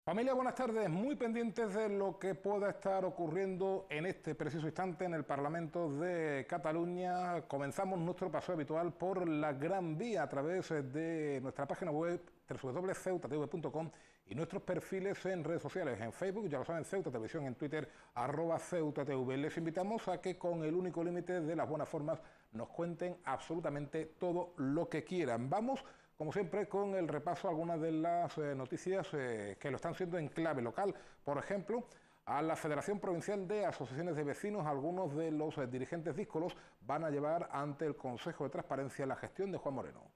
Familia, buenas tardes. Muy pendientes de lo que pueda estar ocurriendo en este preciso instante en el Parlamento de Cataluña. Comenzamos nuestro paseo habitual por la Gran Vía a través de nuestra página web www.ceutatv.com y nuestros perfiles en redes sociales, en Facebook, ya lo saben, Ceuta Televisión, en Twitter, @CeutaTV. Les invitamos a que con el único límite de las buenas formas nos cuenten absolutamente todo lo que quieran. Vamos, como siempre, con el repaso a algunas de las noticias que lo están siendo en clave local. Por ejemplo, a la Federación Provincial de Asociaciones de Vecinos, algunos de los dirigentes díscolos van a llevar ante el Consejo de Transparencia la gestión de Juan Moreno.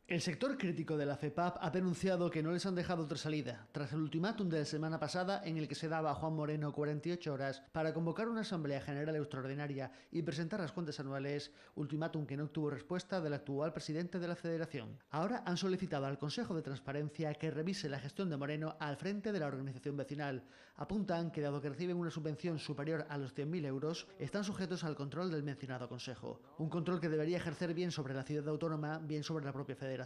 El sector crítico de la FEPAP ha denunciado que no les han dejado otra salida, tras el ultimátum de la semana pasada en el que se daba a Juan Moreno 48 horas para convocar una Asamblea General Extraordinaria y presentar las cuentas anuales, ultimátum que no obtuvo respuesta del actual presidente de la Federación. Ahora han solicitado al Consejo de Transparencia que revise la gestión de Moreno al frente de la organización vecinal. Apuntan que, dado que reciben una subvención superior a los 100.000 euros, están sujetos al control del mencionado Consejo. Un control que debería ejercer bien sobre la ciudad autónoma, bien sobre la propia Federación.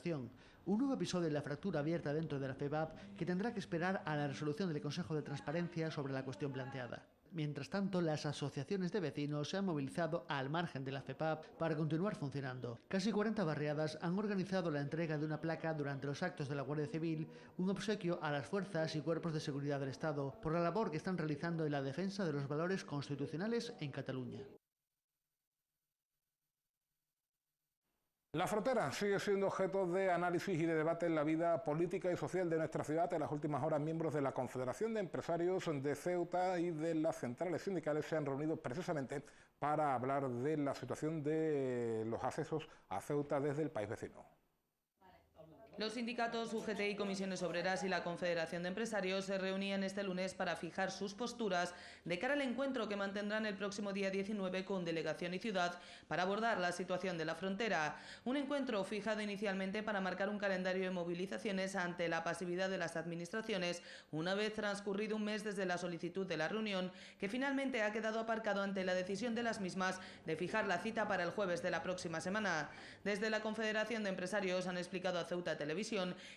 Un nuevo episodio de la fractura abierta dentro de la FEPAP que tendrá que esperar a la resolución del Consejo de Transparencia sobre la cuestión planteada. Mientras tanto, las asociaciones de vecinos se han movilizado al margen de la FEPAP para continuar funcionando. Casi 40 barriadas han organizado la entrega de una placa durante los actos de la Guardia Civil, un obsequio a las fuerzas y cuerpos de seguridad del Estado por la labor que están realizando en la defensa de los valores constitucionales en Cataluña. La frontera sigue siendo objeto de análisis y de debate en la vida política y social de nuestra ciudad. En las últimas horas, miembros de la Confederación de Empresarios de Ceuta y de las centrales sindicales se han reunido precisamente para hablar de la situación de los accesos a Ceuta desde el país vecino. Los sindicatos UGT y Comisiones Obreras y la Confederación de Empresarios se reunían este lunes para fijar sus posturas de cara al encuentro que mantendrán el próximo día 19 con Delegación y Ciudad para abordar la situación de la frontera. Un encuentro fijado inicialmente para marcar un calendario de movilizaciones ante la pasividad de las administraciones una vez transcurrido un mes desde la solicitud de la reunión, que finalmente ha quedado aparcado ante la decisión de las mismas de fijar la cita para el jueves de la próxima semana. Desde la Confederación de Empresarios han explicado a Ceuta Televisión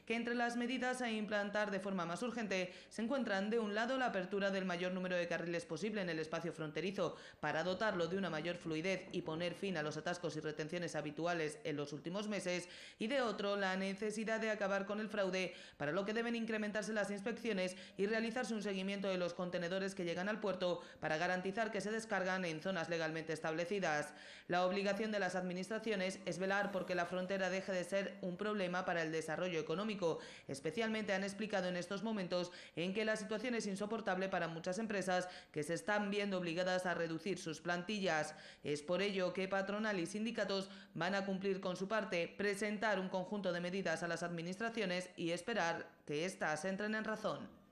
que entre las medidas a implantar de forma más urgente se encuentran, de un lado, la apertura del mayor número de carriles posible en el espacio fronterizo para dotarlo de una mayor fluidez y poner fin a los atascos y retenciones habituales en los últimos meses, y de otro, la necesidad de acabar con el fraude, para lo que deben incrementarse las inspecciones y realizarse un seguimiento de los contenedores que llegan al puerto para garantizar que se descargan en zonas legalmente establecidas. La obligación de las administraciones es velar porque la frontera deje de ser un problema para el desarrollo económico. Especialmente han explicado en estos momentos en que la situación es insoportable para muchas empresas que se están viendo obligadas a reducir sus plantillas. Es por ello que patronal y sindicatos van a cumplir con su parte, presentar un conjunto de medidas a las administraciones y esperar que éstas entren en razón.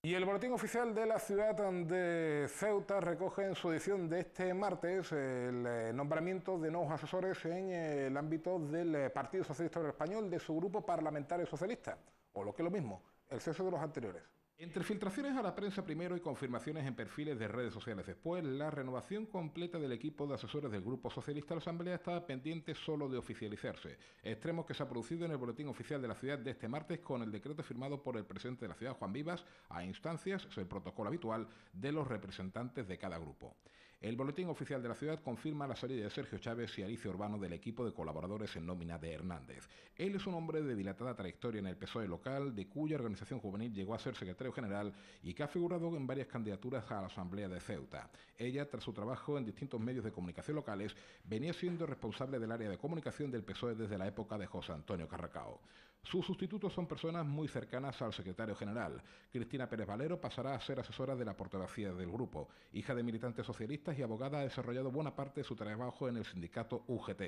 Y el Boletín Oficial de la ciudad de Ceuta recoge en su edición de este martes el nombramiento de nuevos asesores en el ámbito del Partido Socialista Obrero Español, de su grupo parlamentario socialista, o lo que es lo mismo, el cese de los anteriores. Entre filtraciones a la prensa primero y confirmaciones en perfiles de redes sociales después, la renovación completa del equipo de asesores del Grupo Socialista de la Asamblea estaba pendiente solo de oficializarse, extremo que se ha producido en el Boletín Oficial de la ciudad de este martes con el decreto firmado por el presidente de la ciudad, Juan Vivas, a instancias, el protocolo habitual, de los representantes de cada grupo. El Boletín Oficial de la ciudad confirma la salida de Sergio Chávez y Alicia Urbano del equipo de colaboradores en nómina de Hernández. Él es un hombre de dilatada trayectoria en el PSOE local, de cuya organización juvenil llegó a ser secretario general y que ha figurado en varias candidaturas a la Asamblea de Ceuta. Ella, tras su trabajo en distintos medios de comunicación locales, venía siendo responsable del área de comunicación del PSOE desde la época de José Antonio Carracao. Sus sustitutos son personas muy cercanas al secretario general. Cristina Pérez Valero pasará a ser asesora de la portavocía del grupo. Hija de militantes socialistas y abogada, ha desarrollado buena parte de su trabajo en el sindicato UGT.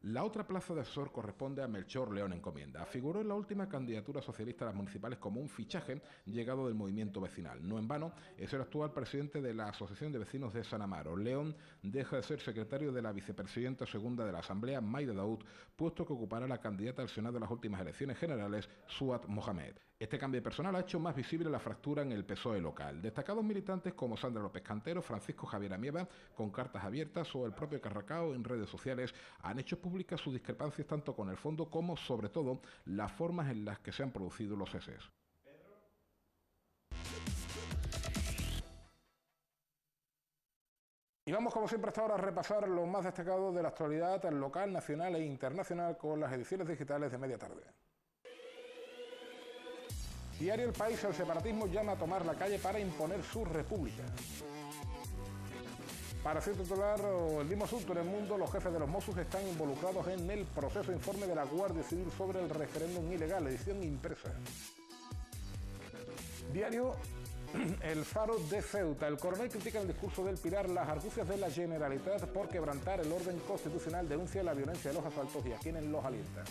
La otra plaza de asesor corresponde a Melchor León Encomienda. Figuró en la última candidatura socialista a las municipales como un fichaje llegado del movimiento vecinal. No en vano, es el actual presidente de la Asociación de Vecinos de San Amaro. León deja de ser secretario de la vicepresidenta segunda de la Asamblea, Maida Daoud, puesto que ocupará la candidata al Senado en las últimas elecciones generales, Suat Mohamed. Este cambio de personal ha hecho más visible la fractura en el PSOE local. Destacados militantes como Sandra López Cantero, Francisco Javier Amieva, con cartas abiertas, o el propio Carracao en redes sociales, han hecho público públicas sus discrepancias tanto con el fondo como, sobre todo, las formas en las que se han producido los ceses. Y vamos, como siempre, hasta ahora a repasar lo más destacado de la actualidad local, nacional e internacional con las ediciones digitales de media tarde. Diario El País: el separatismo llama a tomar la calle para imponer su república. Para ser titular, el mismo asunto en El Mundo: los jefes de los Mossos están involucrados en el proceso informe de la Guardia Civil sobre el referéndum ilegal, edición impresa. Diario El Faro de Ceuta: el coronel critica en el discurso del Pilar las argucias de la Generalitat por quebrantar el orden constitucional, denuncia la violencia de los asaltos y a quienes los alientan.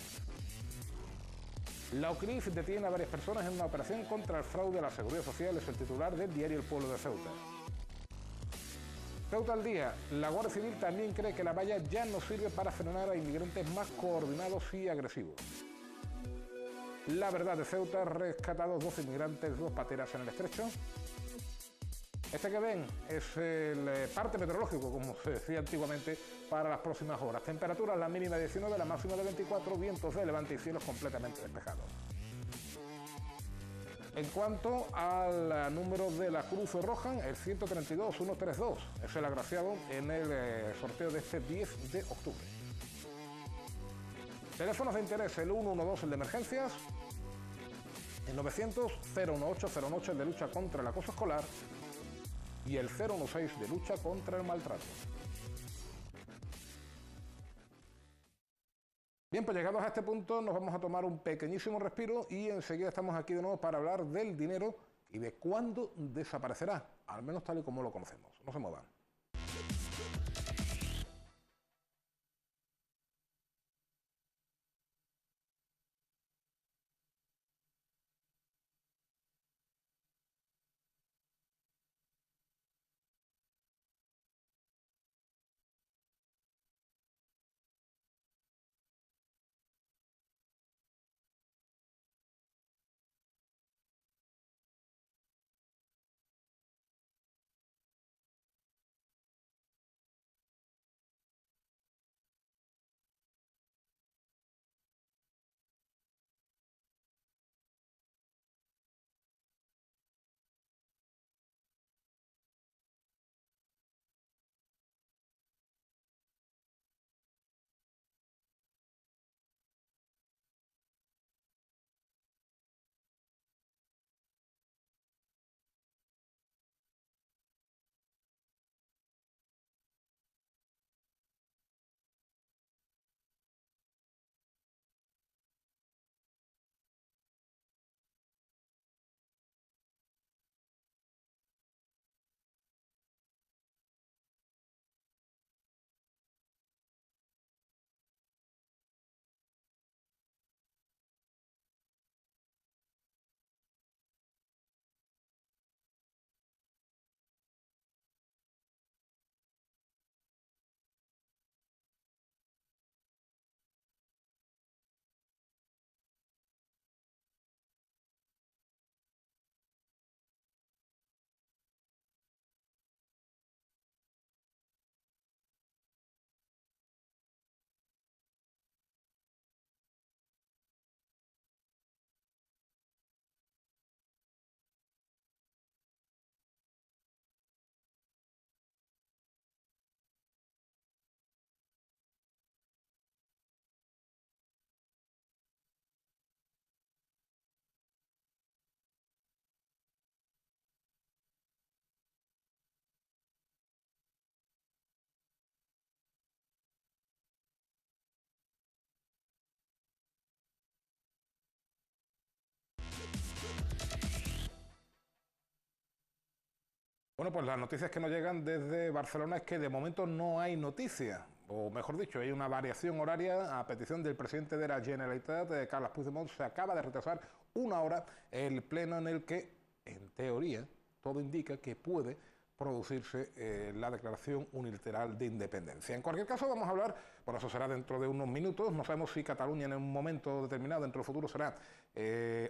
La OCRIF detiene a varias personas en una operación contra el fraude a la Seguridad Social, es el titular del diario El Pueblo de Ceuta. Ceuta al día: la Guardia Civil también cree que la valla ya no sirve para frenar a inmigrantes más coordinados y agresivos. La Verdad de Ceuta: rescatados 12 inmigrantes, 2 pateras en el estrecho. Este que ven es el parte meteorológico, como se decía antiguamente, para las próximas horas. Temperaturas: la mínima de 19, la máxima de 24, vientos de levante y cielos completamente despejados. En cuanto al número de la Cruz Roja, el 132-132 es el agraciado en el sorteo de este 10 de octubre. Teléfonos de interés: el 112, el de emergencias, el 900-018-018, el de lucha contra el acoso escolar, y el 016 de lucha contra el maltrato. Bien, pues llegados a este punto nos vamos a tomar un pequeñísimo respiro y enseguida estamos aquí de nuevo para hablar del dinero y de cuándo desaparecerá, al menos tal y como lo conocemos. No se muevan. Bueno, pues las noticias que nos llegan desde Barcelona es que de momento no hay noticia, o mejor dicho, hay una variación horaria a petición del presidente de la Generalitat, Carles Puigdemont. Se acaba de retrasar 1 hora el pleno en el que, en teoría, todo indica que puede producirse la declaración unilateral de independencia. En cualquier caso, vamos a hablar, bueno, eso será dentro de unos minutos, no sabemos si Cataluña en un momento determinado, dentro del futuro, será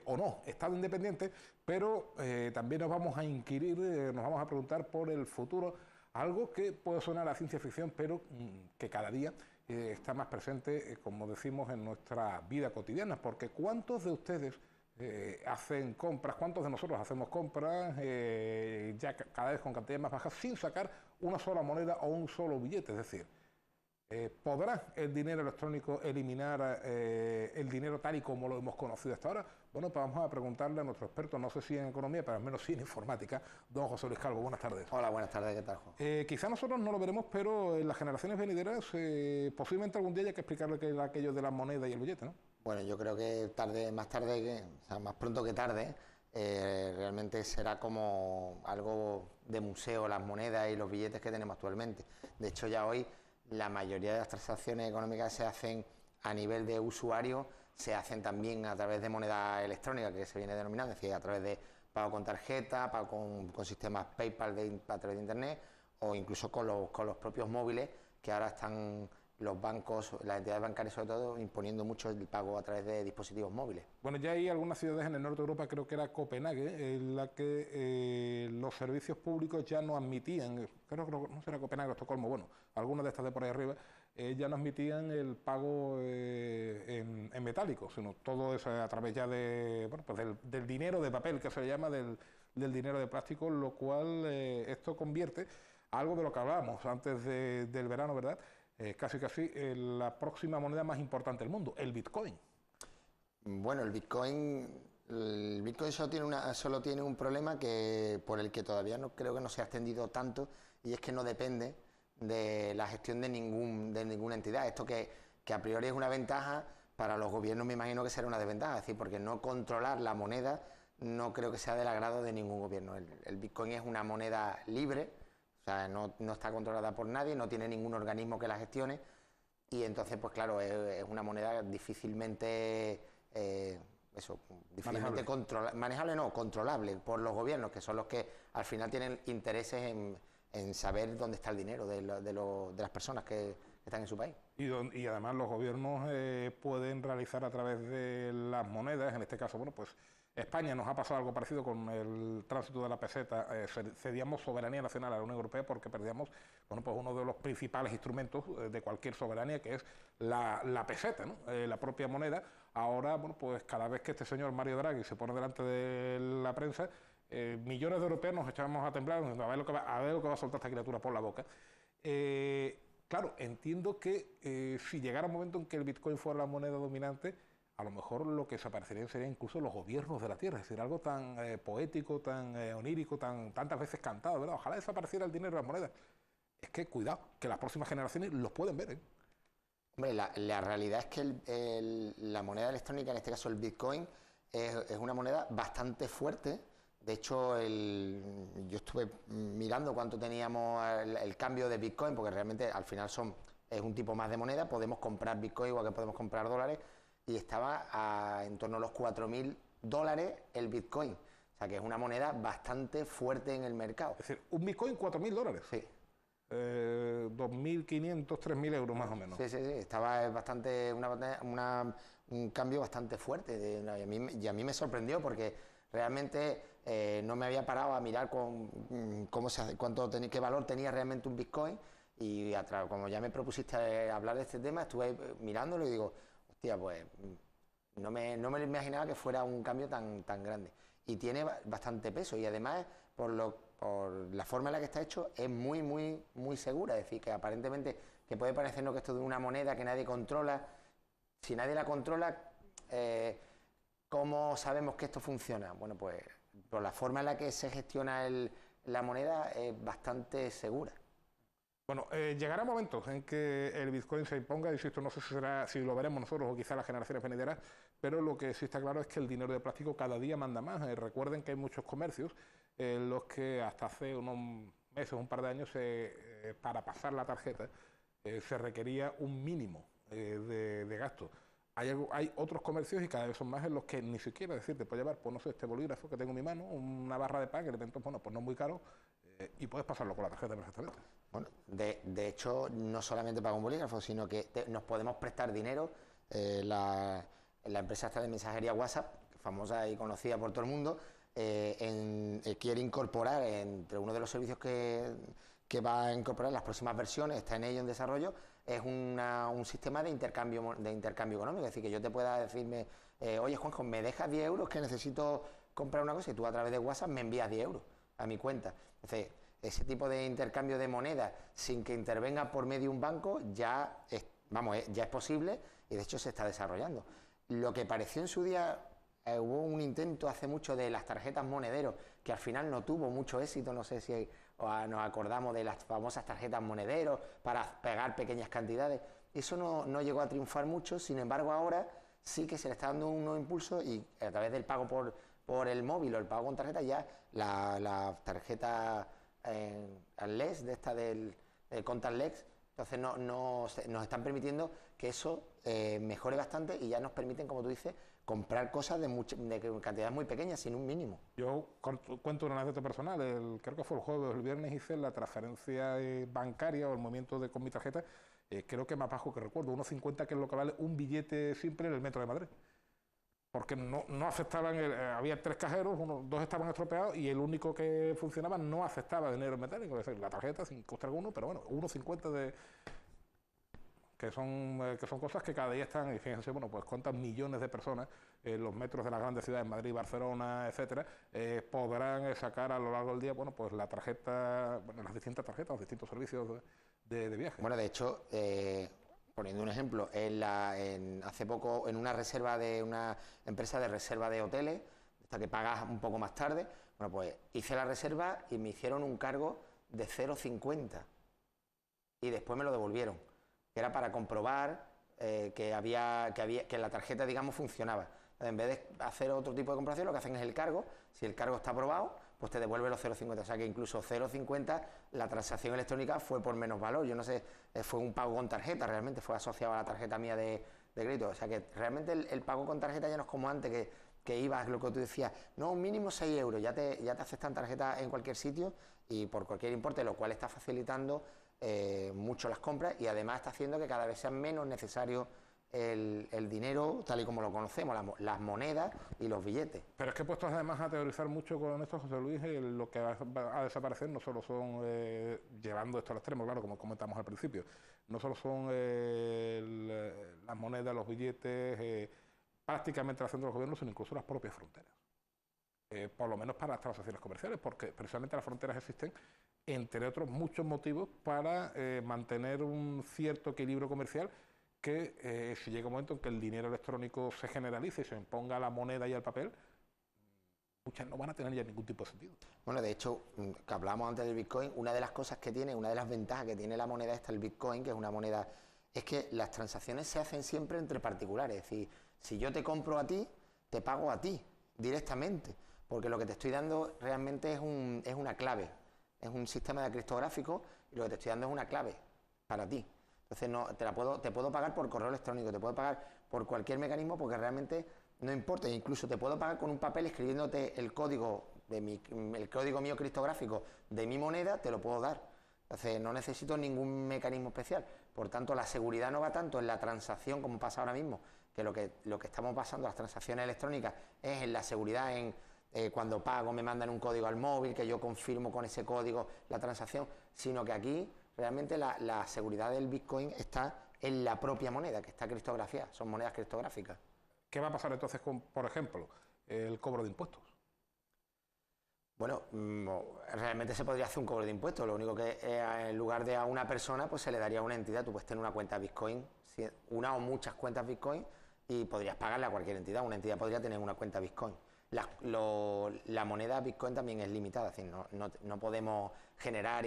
o no Estado independiente, pero también nos vamos a inquirir, nos vamos a preguntar por el futuro, algo que puede sonar a ciencia ficción, pero que cada día está más presente, como decimos, en nuestra vida cotidiana, porque ¿cuántos de ustedes hacen compras, cuántos de nosotros hacemos compras ya cada vez con cantidades más bajas sin sacar una sola moneda o un solo billete? Es decir, ¿podrá el dinero electrónico eliminar el dinero tal y como lo hemos conocido hasta ahora? Bueno, pues vamos a preguntarle a nuestro experto, no sé si en economía, pero al menos sí en informática, don José Luis Calvo. Buenas tardes. Hola, buenas tardes, ¿qué tal, Juan? Quizá nosotros no lo veremos, pero en las generaciones venideras posiblemente algún día haya que explicarle qué era aquello de la moneda y el billete, ¿no? Bueno, yo creo que más pronto que tarde, realmente será como algo de museo las monedas y los billetes que tenemos actualmente. De hecho, ya hoy la mayoría de las transacciones económicas se hacen a nivel de usuario, se hacen también a través de moneda electrónica, que se viene denominando, es decir, a través de pago con tarjeta, pago con sistemas PayPal a través de Internet, o incluso con los propios móviles, que ahora están los bancos, las entidades bancarias sobre todo, imponiendo mucho el pago a través de dispositivos móviles. Bueno, ya hay algunas ciudades en el norte de Europa, creo que era Copenhague, en la que los servicios públicos ya no admitían, creo que no será Copenhague o Estocolmo, bueno, algunas de estas de por ahí arriba, ya no admitían el pago en metálico, sino todo eso a través ya de, bueno, pues del dinero de papel, que se le llama, del dinero de plástico, lo cual esto convierte a algo de lo que hablábamos antes del verano, ¿verdad? Casi la próxima moneda más importante del mundo, el Bitcoin. Bueno, el Bitcoin solo tiene un problema por el que todavía no creo que no se ha extendido tanto, y es que no depende de la gestión de ninguna entidad. Esto que a priori es una ventaja, para los gobiernos me imagino que será una desventaja, es decir, porque no controlar la moneda no creo que sea del agrado de ningún gobierno. El Bitcoin es una moneda libre. O sea, no está controlada por nadie, no tiene ningún organismo que la gestione, y entonces, pues claro, es una moneda difícilmente controlable por los gobiernos, que son los que al final tienen intereses en saber dónde está el dinero de las personas que están en su país. Y además los gobiernos pueden realizar a través de las monedas, en este caso, bueno, pues España nos ha pasado algo parecido con el tránsito de la peseta, cedíamos soberanía nacional a la Unión Europea porque perdíamos, bueno, pues uno de los principales instrumentos de cualquier soberanía, que es la peseta, ¿no? La propia moneda. Ahora, bueno, pues cada vez que este señor Mario Draghi se pone delante de la prensa, millones de europeos nos echamos a temblar, a ver lo que va a soltar esta criatura por la boca. Claro, entiendo que si llegara un momento en que el Bitcoin fuera la moneda dominante, a lo mejor lo que desaparecerían serían incluso los gobiernos de la tierra, es decir, algo tan poético, tan onírico, tantas veces cantado, ¿verdad? Ojalá desapareciera el dinero de las monedas. Es que, cuidado, que las próximas generaciones los pueden ver, ¿eh? Hombre, la realidad es que la moneda electrónica, en este caso el Bitcoin, es una moneda bastante fuerte. De hecho, yo estuve mirando cuánto teníamos el cambio de Bitcoin, porque realmente al final es un tipo más de moneda, podemos comprar Bitcoin igual que podemos comprar dólares, y estaba en torno a los $4.000 el Bitcoin. O sea que es una moneda bastante fuerte en el mercado. Es decir, un Bitcoin $4.000. Sí. 2.500, 3.000 euros más o menos. Sí. Estaba un cambio bastante fuerte. Y a mí me sorprendió porque realmente no me había parado a mirar qué valor tenía realmente un Bitcoin. Y como ya me propusiste hablar de este tema, estuve mirándolo y digo, hostia, pues no me imaginaba que fuera un cambio tan grande. Y tiene bastante peso, y además por la forma en la que está hecho es muy segura. Es decir, que aparentemente, que puede parecernos que esto es una moneda que nadie controla, si nadie la controla, ¿cómo sabemos que esto funciona? Bueno, pues por la forma en la que se gestiona la moneda es bastante segura. Bueno, llegará momentos en que el Bitcoin se imponga, insisto, no sé si lo veremos nosotros o quizás las generaciones venideras, pero lo que sí está claro es que el dinero de plástico cada día manda más. Recuerden que hay muchos comercios en los que hasta hace unos meses, un par de años, para pasar la tarjeta se requería un mínimo de gasto. Hay otros comercios, y cada vez son más, en los que ni siquiera, decir, te puedes llevar, pues no sé, este bolígrafo que tengo en mi mano, una barra de pan, elementos, bueno, pues no muy caro, y puedes pasarlo con la tarjeta perfectamente. Bueno, de hecho, no solamente paga un bolígrafo, sino que nos podemos prestar dinero. La empresa esta de mensajería WhatsApp, famosa y conocida por todo el mundo, quiere incorporar entre uno de los servicios que va a incorporar en las próximas versiones, está en ello en desarrollo, es un sistema de intercambio económico, es decir, que yo te pueda decirme, oye Juanjo, ¿me dejas 10 euros que necesito comprar una cosa? Y tú a través de WhatsApp me envías 10 euros a mi cuenta. Entonces, ese tipo de intercambio de moneda sin que intervenga por medio un banco ya es posible y de hecho se está desarrollando. Lo que pareció en su día, hubo un intento hace mucho de las tarjetas monedero que al final no tuvo mucho éxito, no sé si nos acordamos de las famosas tarjetas monedero para pegar pequeñas cantidades. Eso no llegó a triunfar mucho, sin embargo ahora sí que se le está dando un nuevo impulso y a través del pago por el móvil o el pago con tarjeta ya la tarjeta LES, de esta del contactless, entonces nos están permitiendo que eso mejore bastante y ya nos permiten, como tú dices, comprar cosas de cantidades muy pequeñas, sin un mínimo. Yo cuento una anécdota personal. Creo que fue el jueves o el viernes hice la transferencia bancaria o el movimiento con mi tarjeta, creo que más bajo que recuerdo, 1,50, que es lo que vale un billete simple en el metro de Madrid. Porque no aceptaban, había 3 cajeros, 2 estaban estropeados y el único que funcionaba no aceptaba dinero metálico, es decir, la tarjeta sin coste alguno, pero bueno, 1,50 que son cosas que cada día están, y fíjense, bueno, pues cuántas millones de personas en los metros de las grandes ciudades, Madrid, Barcelona, etcétera, podrán sacar a lo largo del día, bueno, pues la tarjeta, bueno, las distintas tarjetas, los distintos servicios de viaje. Bueno, de hecho, poniendo un ejemplo, hace poco en una reserva de una empresa de reserva de hoteles, hasta que pagas un poco más tarde, bueno, pues hice la reserva y me hicieron un cargo de 0,50 y después me lo devolvieron, que era para comprobar que la tarjeta, digamos, funcionaba. En vez de hacer otro tipo de comprobación, lo que hacen es el cargo. Si el cargo está aprobado, pues te devuelve los 0,50. O sea que incluso 0,50 la transacción electrónica fue por menos valor. Yo no sé, fue un pago con tarjeta, realmente fue asociado a la tarjeta mía de crédito. O sea que realmente el pago con tarjeta ya no es como antes, que ibas, lo que tú decías, no, un mínimo 6 euros, ya te aceptan tarjeta en cualquier sitio y por cualquier importe, lo cual está facilitando mucho las compras y además está haciendo que cada vez sea menos necesario el dinero tal y como lo conocemos, las monedas y los billetes. Pero es que puestos además a teorizar mucho con esto, José Luis, lo que va a desaparecer no solo son, llevando esto al extremo, claro, como comentamos al principio, no solo son las monedas, los billetes, prácticamente haciendo los gobiernos, sino incluso las propias fronteras. Por lo menos para las transacciones comerciales, porque precisamente las fronteras existen, entre otros muchos motivos, para mantener un cierto equilibrio comercial que si llega un momento en que el dinero electrónico se generalice y se imponga la moneda y el papel, muchas no van a tener ya ningún tipo de sentido. Bueno, de hecho, que hablábamos antes del Bitcoin, una de las cosas que tiene, una de las ventajas que tiene la moneda esta, el Bitcoin, que es una moneda, es que las transacciones se hacen siempre entre particulares. Es decir, si yo te compro a ti, te pago a ti directamente, porque lo que te estoy dando realmente es una clave, es un sistema de criptográfico y lo que te estoy dando es una clave para ti. Entonces te puedo pagar por correo electrónico, te puedo pagar por cualquier mecanismo porque realmente no importa. Incluso te puedo pagar con un papel escribiéndote el código mío criptográfico de mi moneda, te lo puedo dar. Entonces no necesito ningún mecanismo especial. Por tanto, la seguridad no va tanto en la transacción como pasa ahora mismo, que lo que estamos pasando, las transacciones electrónicas, es en la seguridad cuando pago me mandan un código al móvil, que yo confirmo con ese código la transacción, sino que aquí realmente la seguridad del Bitcoin está en la propia moneda, que está criptografiada, son monedas criptográficas. ¿Qué va a pasar entonces con, por ejemplo, el cobro de impuestos? Bueno, realmente se podría hacer un cobro de impuestos, lo único que en lugar de a una persona, pues se le daría a una entidad. Tú puedes tener una cuenta Bitcoin, una o muchas cuentas Bitcoin, y podrías pagarle a cualquier entidad. Una entidad podría tener una cuenta Bitcoin. La moneda Bitcoin también es limitada, es decir, no podemos generar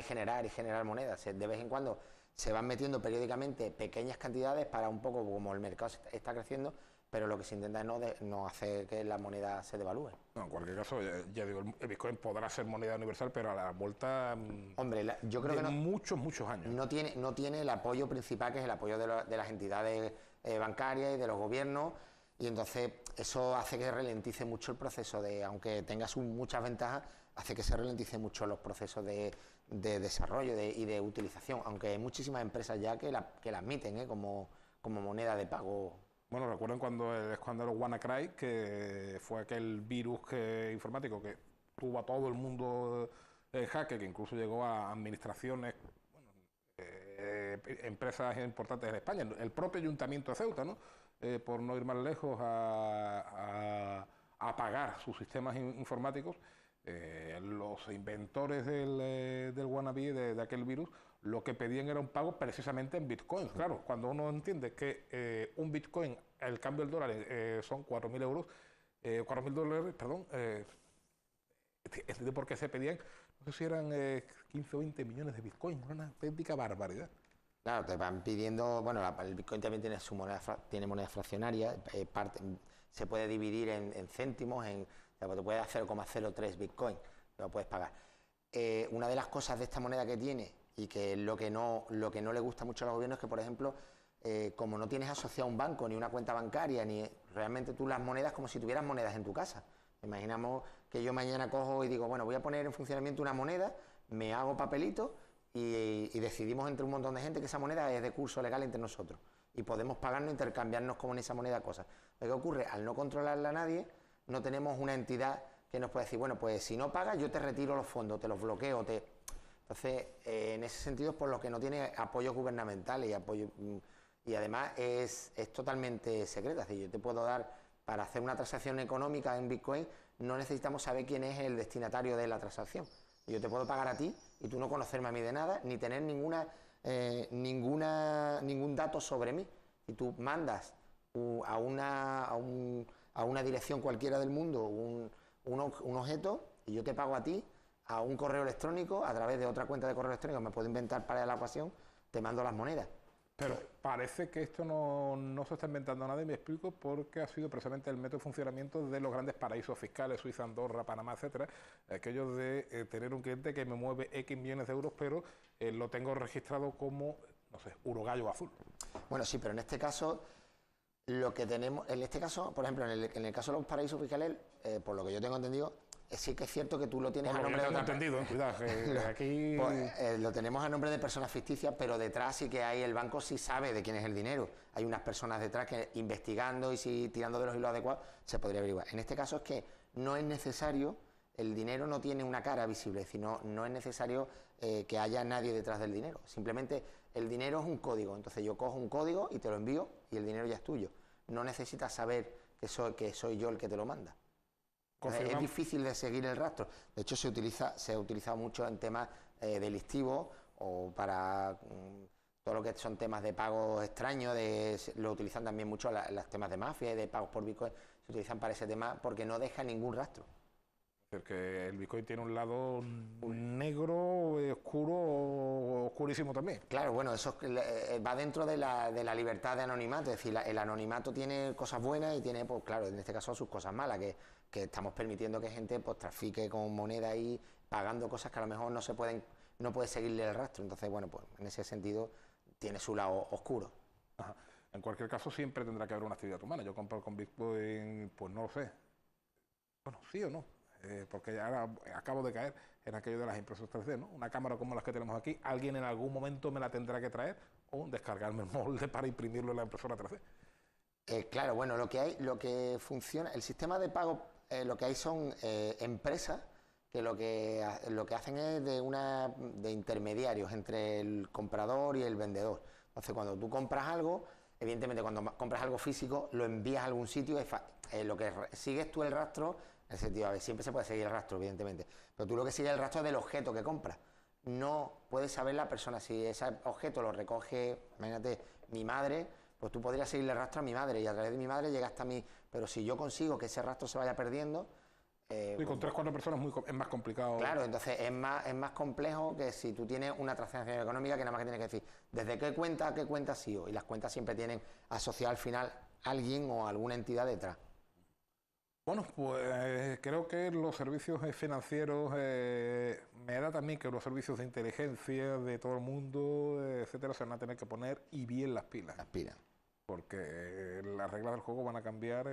monedas. De vez en cuando se van metiendo periódicamente pequeñas cantidades para un poco, como el mercado está creciendo, pero lo que se intenta es no hacer que la moneda se devalúe. No, en cualquier caso, ya digo, el Bitcoin podrá ser moneda universal, pero a la vuelta Hombre, yo creo que muchos años. No tiene el apoyo principal, que es el apoyo de las entidades bancarias y de los gobiernos, y entonces eso hace que ralentice mucho el proceso aunque tenga muchas ventajas, hace que se ralentice mucho los procesos de desarrollo y de utilización, aunque hay muchísimas empresas ya que la admiten como moneda de pago. Bueno, recuerden cuando el escándalo WannaCry, que fue aquel virus informático que tuvo a todo el mundo jaque, que incluso llegó a administraciones empresas importantes en España, el propio Ayuntamiento de Ceuta, ¿no? Por no ir más lejos a pagar sus sistemas informáticos, los inventores del wannabe, de aquel virus, lo que pedían era un pago precisamente en bitcoins. Claro, cuando uno entiende que un bitcoin, el cambio del dólar son 4.000 euros, 4.000 dólares, perdón, entiende por qué se pedían, no sé si eran 15 o 20 millones de bitcoins, una auténtica barbaridad. Claro, te van pidiendo, bueno, el Bitcoin también tiene su moneda, tiene moneda fraccionaria, se puede dividir en céntimos, o sea, te puede hacer 0,03 Bitcoin, lo puedes pagar. Una de las cosas de esta moneda que tiene, y que lo que no le gusta mucho a los gobiernos, es que, por ejemplo, como no tienes asociado un banco, ni una cuenta bancaria, ni realmente tú las monedas como si tuvieras monedas en tu casa. Imaginamos que yo mañana cojo y digo, bueno, voy a poner en funcionamiento una moneda, me hago papelito, y decidimos entre un montón de gente que esa moneda es de curso legal entre nosotros y podemos pagarnos, intercambiarnos como en esa moneda cosas. Lo que ocurre, al no controlarla a nadie, no tenemos una entidad que nos pueda decir, bueno, pues si no pagas yo te retiro los fondos, te los bloqueo, Entonces, en ese sentido es por lo que no tiene apoyos gubernamentales y además es totalmente secreta. Es decir, yo te puedo dar, para hacer una transacción económica en Bitcoin, no necesitamos saber quién es el destinatario de la transacción. Yo te puedo pagar a ti y tú no conocerme a mí de nada, ni tener ningún dato sobre mí. Si tú mandas a una dirección cualquiera del mundo un objeto y yo te pago a ti, a un correo electrónico, a través de otra cuenta de correo electrónico, me puedo inventar para la ocasión, te mando las monedas. Pero parece que esto no se está inventando nada, y me explico, porque ha sido precisamente el método de funcionamiento de los grandes paraísos fiscales, Suiza, Andorra, Panamá, etcétera, aquellos de tener un cliente que me mueve X millones de euros, pero lo tengo registrado como, no sé, urogallo azul. Bueno, sí, pero en este caso, lo que tenemos, en este caso, por ejemplo, en el caso de los paraísos fiscales, por lo que yo tengo entendido, sí que es cierto que tú lo tienes a nombre de otra entendido, cuidado, aquí pues, lo tenemos a nombre de personas ficticias, pero detrás sí que hay, el banco sí sabe de quién es el dinero. Hay unas personas detrás que investigando y si tirando de los hilos adecuados se podría averiguar. En este caso es que no es necesario, el dinero no tiene una cara visible, es decir, no es necesario que haya nadie detrás del dinero. Simplemente el dinero es un código, entonces yo cojo un código y te lo envío y el dinero ya es tuyo. No necesitas saber que soy yo el que te lo manda. Es difícil de seguir el rastro. De hecho, se ha utilizado mucho en temas delictivos o para todo lo que son temas de pagos extraños. Lo utilizan también mucho los temas de mafia y de pagos por Bitcoin. Se utilizan para ese tema porque no deja ningún rastro. Porque el Bitcoin tiene un lado negro, oscuro, oscurísimo también. Claro, bueno, eso va dentro de la libertad de anonimato. Es decir, el anonimato tiene cosas buenas y tiene, pues claro, en este caso sus cosas malas, que estamos permitiendo que gente pues trafique con moneda ahí, pagando cosas que a lo mejor no puede seguirle el rastro. Entonces, bueno, pues en ese sentido tiene su lado oscuro. Ajá. En cualquier caso, siempre tendrá que haber una actividad humana. Yo compro con Bitcoin, pues no lo sé. Bueno, sí o no. Porque ahora acabo de caer en aquello de las impresoras 3D, ¿no? Una cámara como las que tenemos aquí, alguien en algún momento me la tendrá que traer o descargarme el molde para imprimirlo en la impresora 3D. Claro, bueno, lo que funciona, el sistema de pago, lo que hay son empresas que lo que hacen es de intermediarios entre el comprador y el vendedor. Entonces, cuando tú compras algo, evidentemente cuando compras algo físico, lo envías a algún sitio, lo que sigues tú el rastro. En ese sentido, a ver, siempre se puede seguir el rastro, evidentemente, pero tú lo que sigues el rastro es del objeto que compras. No puedes saber la persona. Si ese objeto lo recoge, imagínate, mi madre, pues tú podrías seguirle el rastro a mi madre y a través de mi madre llega hasta mí. Pero si yo consigo que ese rastro se vaya perdiendo... y con 3 o 4 personas es más complicado. Claro, entonces es más complejo que si tú tienes una transacción económica que nada más que tienes que decir desde qué cuenta a qué cuenta ha sido. Y las cuentas siempre tienen asociado al final alguien o alguna entidad detrás. Bueno, pues creo que los servicios financieros, me da también que los servicios de inteligencia de todo el mundo, etcétera, se van a tener que poner y bien las pilas. Las pilas. Porque las reglas del juego van a cambiar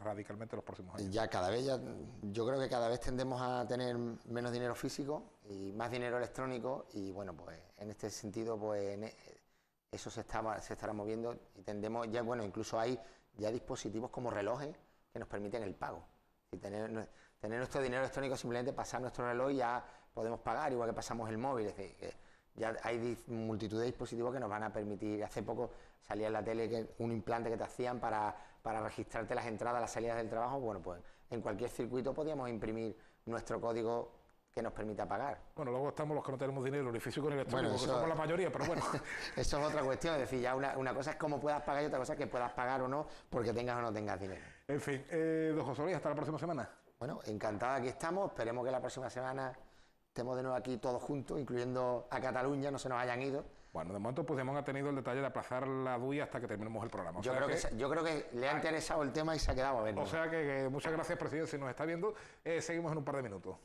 radicalmente en los próximos años. Yo creo que cada vez tendemos a tener menos dinero físico y más dinero electrónico y bueno, pues en este sentido, pues eso se estará moviendo y tendemos, ya bueno, incluso hay ya dispositivos como relojes que nos permiten el pago. Y tener nuestro dinero electrónico, simplemente pasar nuestro reloj y ya podemos pagar, igual que pasamos el móvil. Es decir, ya hay multitud de dispositivos que nos van a permitir. Hace poco salía en la tele que un implante que te hacían para registrarte las entradas, las salidas del trabajo. Bueno, pues en cualquier circuito podíamos imprimir nuestro código que nos permita pagar. Bueno, luego estamos los que no tenemos dinero, ni físico ni electrónico, Bueno, que somos la mayoría, pero bueno. Eso es otra cuestión, es decir, ya una cosa es cómo puedas pagar y otra cosa es que puedas pagar o no, porque tengas o no tengas dinero. En fin, don José Luis, hasta la próxima semana. Bueno, encantada, aquí estamos, esperemos que la próxima semana estemos de nuevo aquí todos juntos, incluyendo a Cataluña, no se nos hayan ido. Bueno, de momento Puigdemont ha tenido el detalle de aplazar la DUI hasta que terminemos el programa. Yo creo que le ha interesado el tema y se ha quedado a verlo. O sea que muchas gracias, presidente, si nos está viendo. Seguimos en un par de minutos.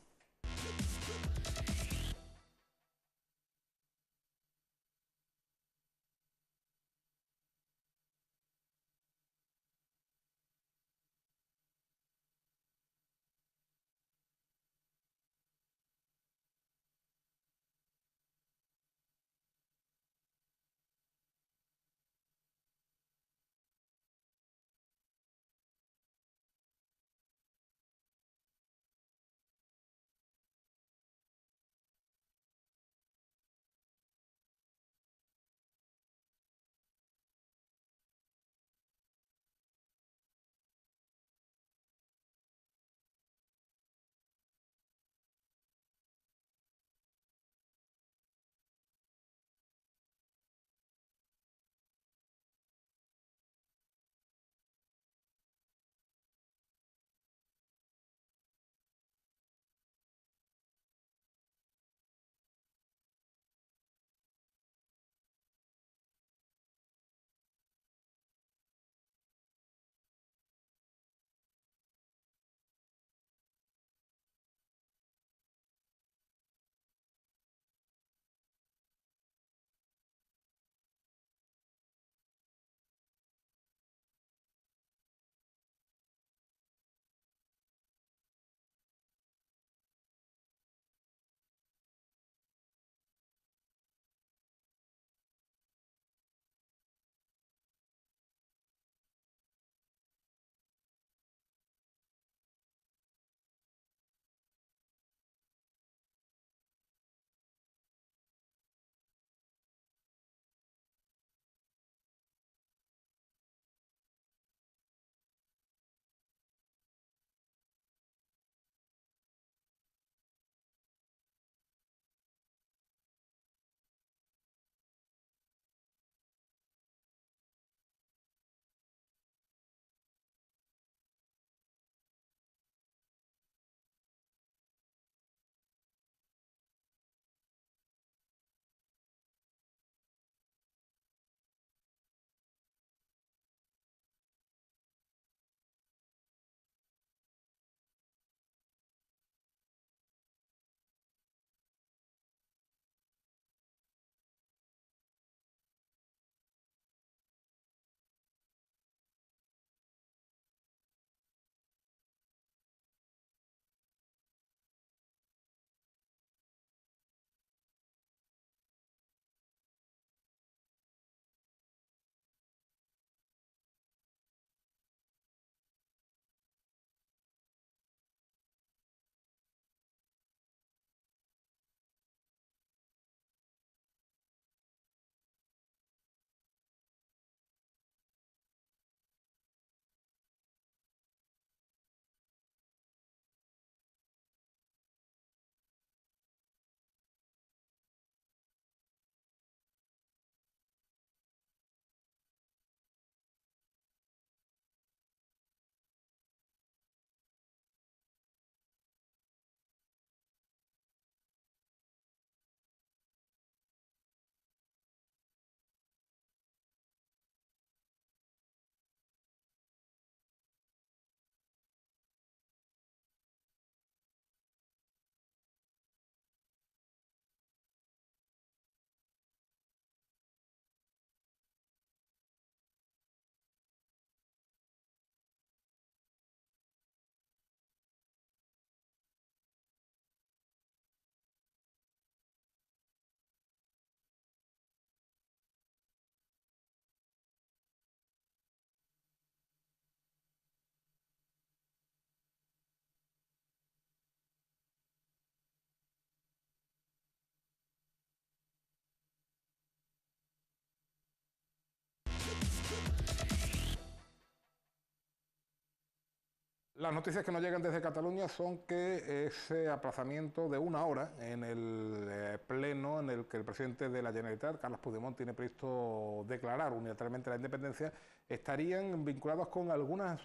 Las noticias que nos llegan desde Cataluña son que ese aplazamiento de 1 hora en el pleno en el que el presidente de la Generalitat, Carles Puigdemont, tiene previsto declarar unilateralmente la independencia, estarían vinculados con algunas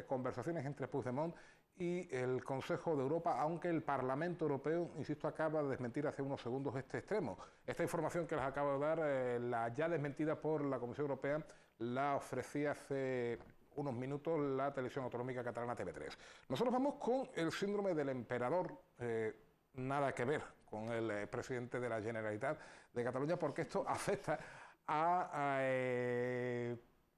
conversaciones entre Puigdemont y el Consejo de Europa, aunque el Parlamento Europeo, insisto, acaba de desmentir hace unos segundos este extremo. Esta información que les acabo de dar, la ya desmentida por la Comisión Europea, la ofrecía hace unos minutos la televisión autonómica catalana TV3. Nosotros vamos con el síndrome del emperador, nada que ver con el presidente de la Generalitat de Cataluña, porque esto afecta a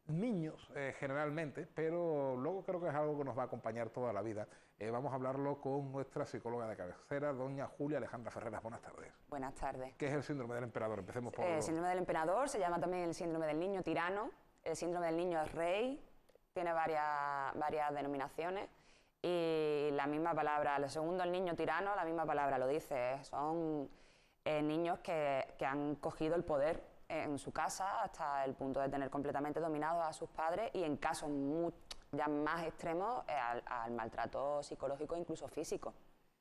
niños generalmente, pero luego creo que es algo que nos va a acompañar toda la vida. Vamos a hablarlo con nuestra psicóloga de cabecera, doña Julia Alejandra Ferreras. Buenas tardes. Buenas tardes. ¿Qué es el síndrome del emperador? Empecemos por... El síndrome del emperador se llama también el síndrome del niño tirano, el síndrome del niño rey, tiene varias denominaciones y la misma palabra, el segundo, el niño tirano, la misma palabra lo dice, son niños que han cogido el poder en su casa hasta el punto de tener completamente dominados a sus padres y en casos ya más extremos al maltrato psicológico e incluso físico.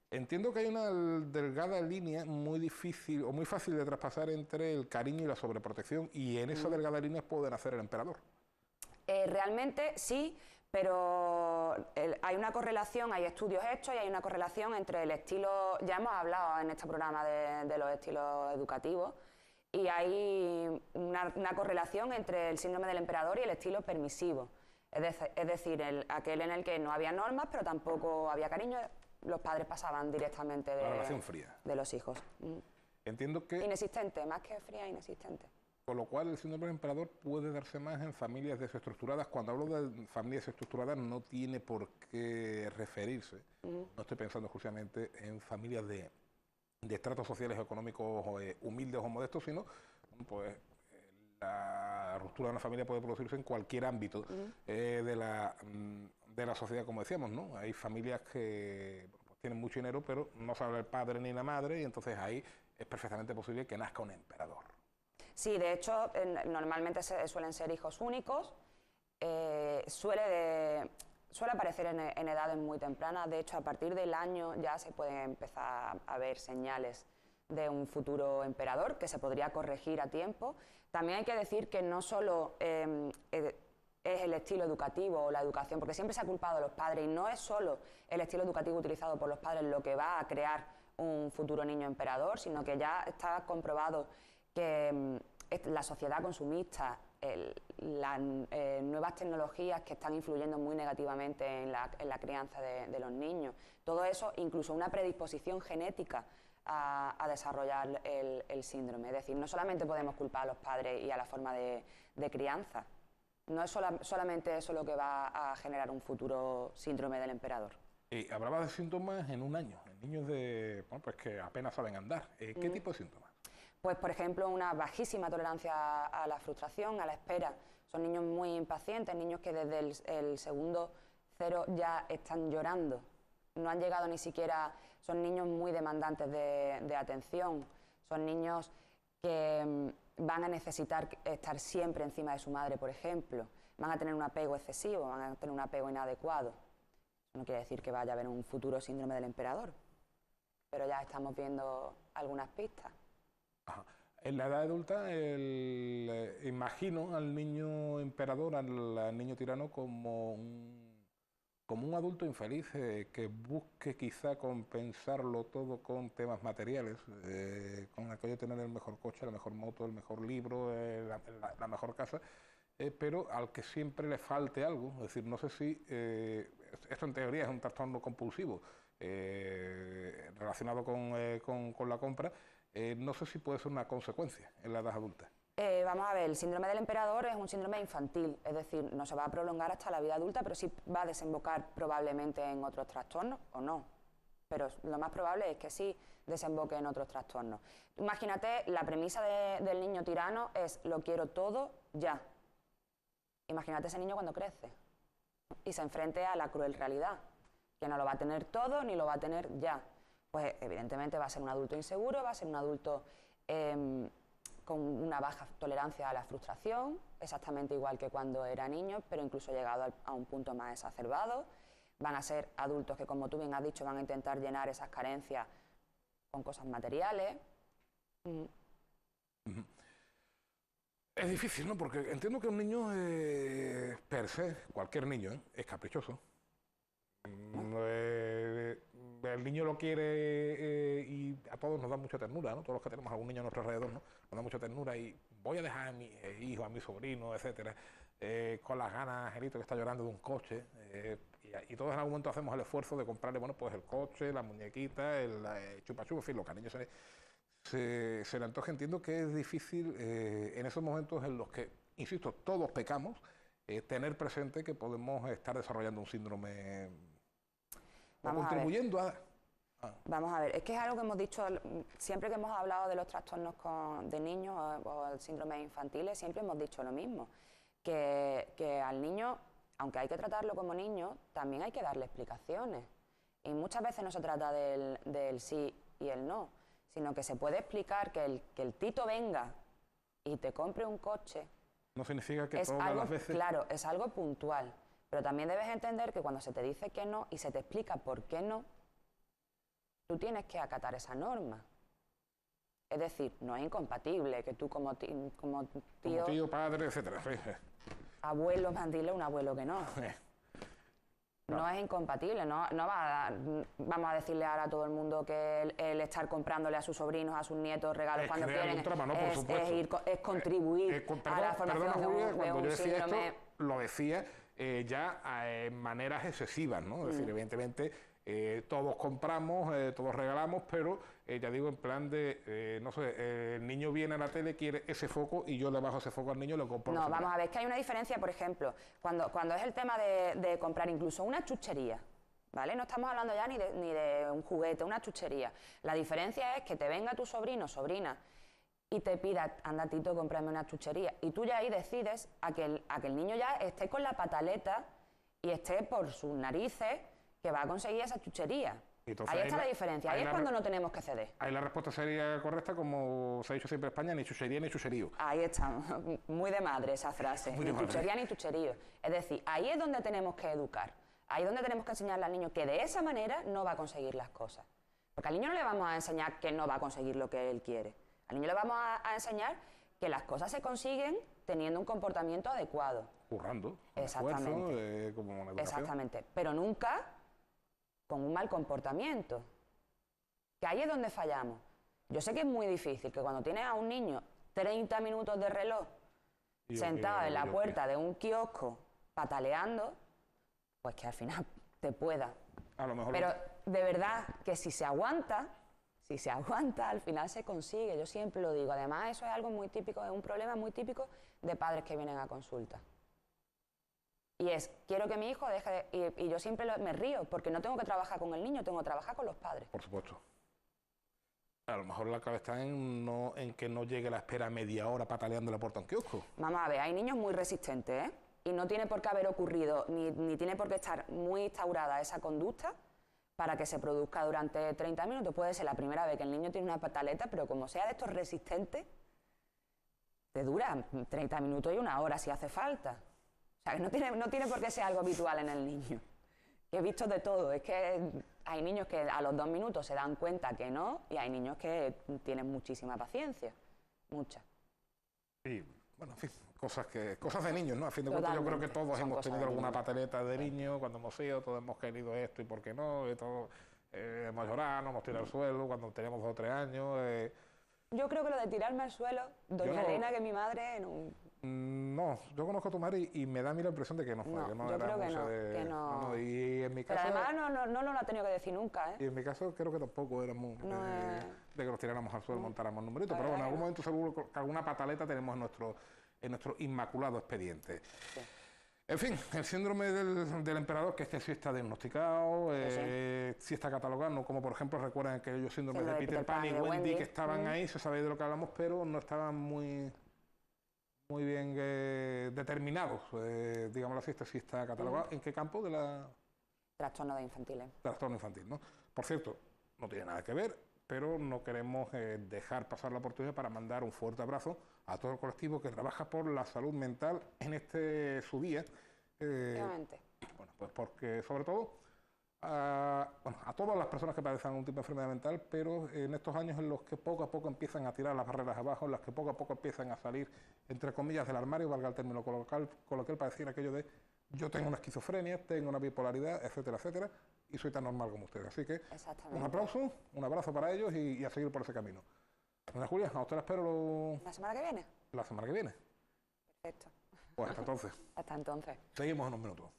Entiendo que hay una delgada línea muy difícil o muy fácil de traspasar entre el cariño y la sobreprotección, y en esa delgada línea puede nacer el emperador. Realmente sí, pero hay una correlación, hay estudios hechos y hay una correlación entre el estilo, ya hemos hablado en este programa de los estilos educativos, y hay una correlación entre el síndrome del emperador y el estilo permisivo. Es decir, aquel en el que no había normas, pero tampoco había cariño, los padres pasaban directamente la relación fría de los hijos. Entiendo que... Inexistente, más que fría, inexistente. Con lo cual el síndrome del emperador puede darse más en familias desestructuradas. Cuando hablo de familias desestructuradas no tiene por qué referirse, no estoy pensando exclusivamente en familias de estratos sociales o económicos humildes o modestos, sino pues la ruptura de una familia puede producirse en cualquier ámbito de la sociedad, como decíamos, ¿no? Hay familias que pues, tienen mucho dinero, pero no sabe el padre ni la madre, y entonces ahí es perfectamente posible que nazca un emperador. Sí, de hecho, normalmente suelen ser hijos únicos, suele aparecer en edades muy tempranas. De hecho, a partir del año ya se pueden empezar a ver señales de un futuro emperador que se podría corregir a tiempo. También hay que decir que no solo es el estilo educativo o la educación, porque siempre se ha culpado a los padres, y no es solo el estilo educativo utilizado por los padres lo que va a crear un futuro niño emperador, sino que ya está comprobado que la sociedad consumista, las nuevas tecnologías que están influyendo muy negativamente en la crianza de los niños, todo eso, incluso una predisposición genética a desarrollar el síndrome. Es decir, no solamente podemos culpar a los padres y a la forma de crianza, no es solamente eso lo que va a generar un futuro síndrome del emperador. Hablaba de síntomas en un año, en niños pues que apenas saben andar. ¿Qué tipo de síntomas? Pues, por ejemplo, una bajísima tolerancia a la frustración, a la espera. Son niños muy impacientes, niños que desde el segundo 0 ya están llorando. No han llegado ni siquiera... Son niños muy demandantes de atención. Son niños que van a necesitar estar siempre encima de su madre, por ejemplo. Van a tener un apego excesivo, van a tener un apego inadecuado. Eso no quiere decir que vaya a haber un futuro síndrome del emperador, pero ya estamos viendo algunas pistas. Ajá. En la edad adulta, imagino al niño emperador, al niño tirano, como un adulto infeliz que busque quizá compensarlo todo con temas materiales, con aquello de tener el mejor coche, la mejor moto, el mejor libro, la mejor casa, pero al que siempre le falte algo. Es decir, no sé si esto en teoría es un trastorno compulsivo relacionado con la compra. No sé si puede ser una consecuencia en la edad adulta. Vamos a ver, el síndrome del emperador es un síndrome infantil, es decir, no se va a prolongar hasta la vida adulta, pero sí va a desembocar probablemente en otros trastornos o no. Pero lo más probable es que sí desemboque en otros trastornos. Imagínate, la premisa del niño tirano es lo quiero todo ya. Imagínate ese niño cuando crece y se enfrente a la cruel realidad, que no lo va a tener todo ni lo va a tener ya. Pues evidentemente va a ser un adulto inseguro, va a ser un adulto con una baja tolerancia a la frustración, exactamente igual que cuando era niño, pero incluso llegado a un punto más exacerbado. van a ser adultos que, como tú bien has dicho, van a intentar llenar esas carencias con cosas materiales. Es difícil, ¿no? Porque entiendo que un niño, per se, cualquier niño, es caprichoso. El niño lo quiere y a todos nos da mucha ternura, ¿no? Todos los que tenemos algún niño a nuestro alrededor, ¿no? Nos da mucha ternura y voy a dejar a mi hijo, a mi sobrino, etcétera, con las ganas, Angelito, que está llorando de un coche. Y todos en algún momento hacemos el esfuerzo de comprarle, bueno, pues el coche, la muñequita, el chupa chupa, en fin, lo que al niño se le antoja. Entiendo que es difícil en esos momentos en los que, insisto, todos pecamos, tener presente que podemos estar desarrollando un síndrome o contribuyendo a... Vamos a ver, es que es algo que hemos dicho, siempre que hemos hablado de los trastornos de niños o el síndrome infantiles, siempre hemos dicho lo mismo, que al niño, aunque hay que tratarlo como niño, también hay que darle explicaciones. Y muchas veces no se trata del sí y el no, sino que se puede explicar que el Tito venga y te compre un coche. No significa que todas las veces... Claro, es algo puntual, pero también debes entender que cuando se te dice que no y se te explica por qué no, tú tienes que acatar esa norma. Es decir, no es incompatible que tú como tío, padre, etcétera. Abuelo, mandile un abuelo que no. No es incompatible, no vamos a decirle ahora a todo el mundo que el estar comprándole a sus sobrinos, a sus nietos regalos cuando quieren es contribuir a la formación de un síndrome. Esto, lo decía ya en maneras excesivas, ¿no? Es decir, evidentemente todos compramos, todos regalamos, pero ya digo, en plan de, no sé, el niño viene a la tele, quiere ese foco y yo le bajo ese foco al niño y le compro. No, vamos a ver, que hay una diferencia, por ejemplo, cuando es el tema de comprar incluso una chuchería, ¿vale? No estamos hablando ya ni de un juguete, una chuchería. La diferencia es que te venga tu sobrino o sobrina y te pida, anda Tito, cómprame una chuchería. Y tú ya ahí decides a que el niño ya esté con la pataleta y esté por sus narices que va a conseguir esa chuchería. Entonces, ahí está la diferencia, ahí es cuando no tenemos que ceder. Ahí la respuesta sería correcta, como se ha dicho siempre en España, ni chuchería ni chucherío. Ahí está, muy de madre esa frase, ni chuchería ni chucherío. Es decir, ahí es donde tenemos que educar, ahí es donde tenemos que enseñarle al niño que de esa manera no va a conseguir las cosas. Porque al niño no le vamos a enseñar que no va a conseguir lo que él quiere. Al niño le vamos a enseñar que las cosas se consiguen teniendo un comportamiento adecuado. Currando, exactamente, esfuerzo, como una educación. Exactamente, pero nunca con un mal comportamiento, que ahí es donde fallamos. Yo sé que es muy difícil, que cuando tienes a un niño 30 minutos de reloj sentado en la puerta de un kiosco pataleando, pues que al final te pueda. A lo mejor. Pero de verdad que si se aguanta, al final se consigue. Yo siempre lo digo. Además, eso es algo muy típico, es un problema muy típico de padres que vienen a consulta. Y es, quiero que mi hijo deje de... Y yo siempre me río, porque no tengo que trabajar con el niño, tengo que trabajar con los padres. Por supuesto. A lo mejor la clave está en que no llegue la espera media hora pataleando la puerta a un kiosco. Vamos a ver, hay niños muy resistentes, ¿eh? Y no tiene por qué haber ocurrido, ni tiene por qué estar muy instaurada esa conducta para que se produzca durante 30 minutos. Puede ser la primera vez que el niño tiene una pataleta, pero como sea de estos resistentes, te dura 30 minutos y una hora si hace falta. O sea, que no tiene por qué ser algo habitual en el niño. Que he visto de todo. Es que hay niños que a los 2 minutos se dan cuenta que no, y hay niños que tienen muchísima paciencia. Mucha. Y, bueno, en fin, cosas de niños, ¿no? A fin de cuentas, yo creo que todos hemos tenido alguna pataleta de niño cuando hemos ido, todos hemos querido esto y por qué no, y todos hemos llorado, nos hemos tirado al suelo cuando teníamos 2 o 3 años. Yo creo que lo de tirarme al suelo, doña Elena, que es mi madre, no, yo conozco a tu madre y me da a mí la impresión de que no fue. No, yo creo que no. Y en mi caso, pero además no lo ha tenido que decir nunca, ¿eh? Y en mi caso creo que tampoco éramos de que nos tiráramos al suelo y montáramos numeritos. Pero bueno, en algún momento seguro que alguna pataleta tenemos en nuestro inmaculado expediente. Sí. En fin, el síndrome del emperador, que sí está diagnosticado, sí está catalogado, no como por ejemplo recuerdan aquellos síndromes de Peter Pan y Wendy que estaban ahí, se sabía de lo que hablamos, pero no estaban muy bien determinados, digamos así, sí está catalogado. ¿En qué campo de la...? Trastorno de infantiles. Trastorno infantil, ¿no? Por cierto, no tiene nada que ver, pero no queremos dejar pasar la oportunidad para mandar un fuerte abrazo a todo el colectivo que trabaja por la salud mental en su día. Efectivamente. Bueno, pues porque sobre todo a todas las personas que padecen algún tipo de enfermedad mental, pero en estos años en los que poco a poco empiezan a tirar las barreras abajo, en las que poco a poco empiezan a salir, entre comillas, del armario, valga el término coloquial, para decir aquello de yo tengo una esquizofrenia, tengo una bipolaridad, etcétera, etcétera, y soy tan normal como ustedes. Así que un aplauso, un abrazo para ellos y a seguir por ese camino. Doña Julia, a usted la espero ¿La semana que viene? la semana que viene. Perfecto. Pues hasta entonces. Hasta entonces. Seguimos en unos minutos.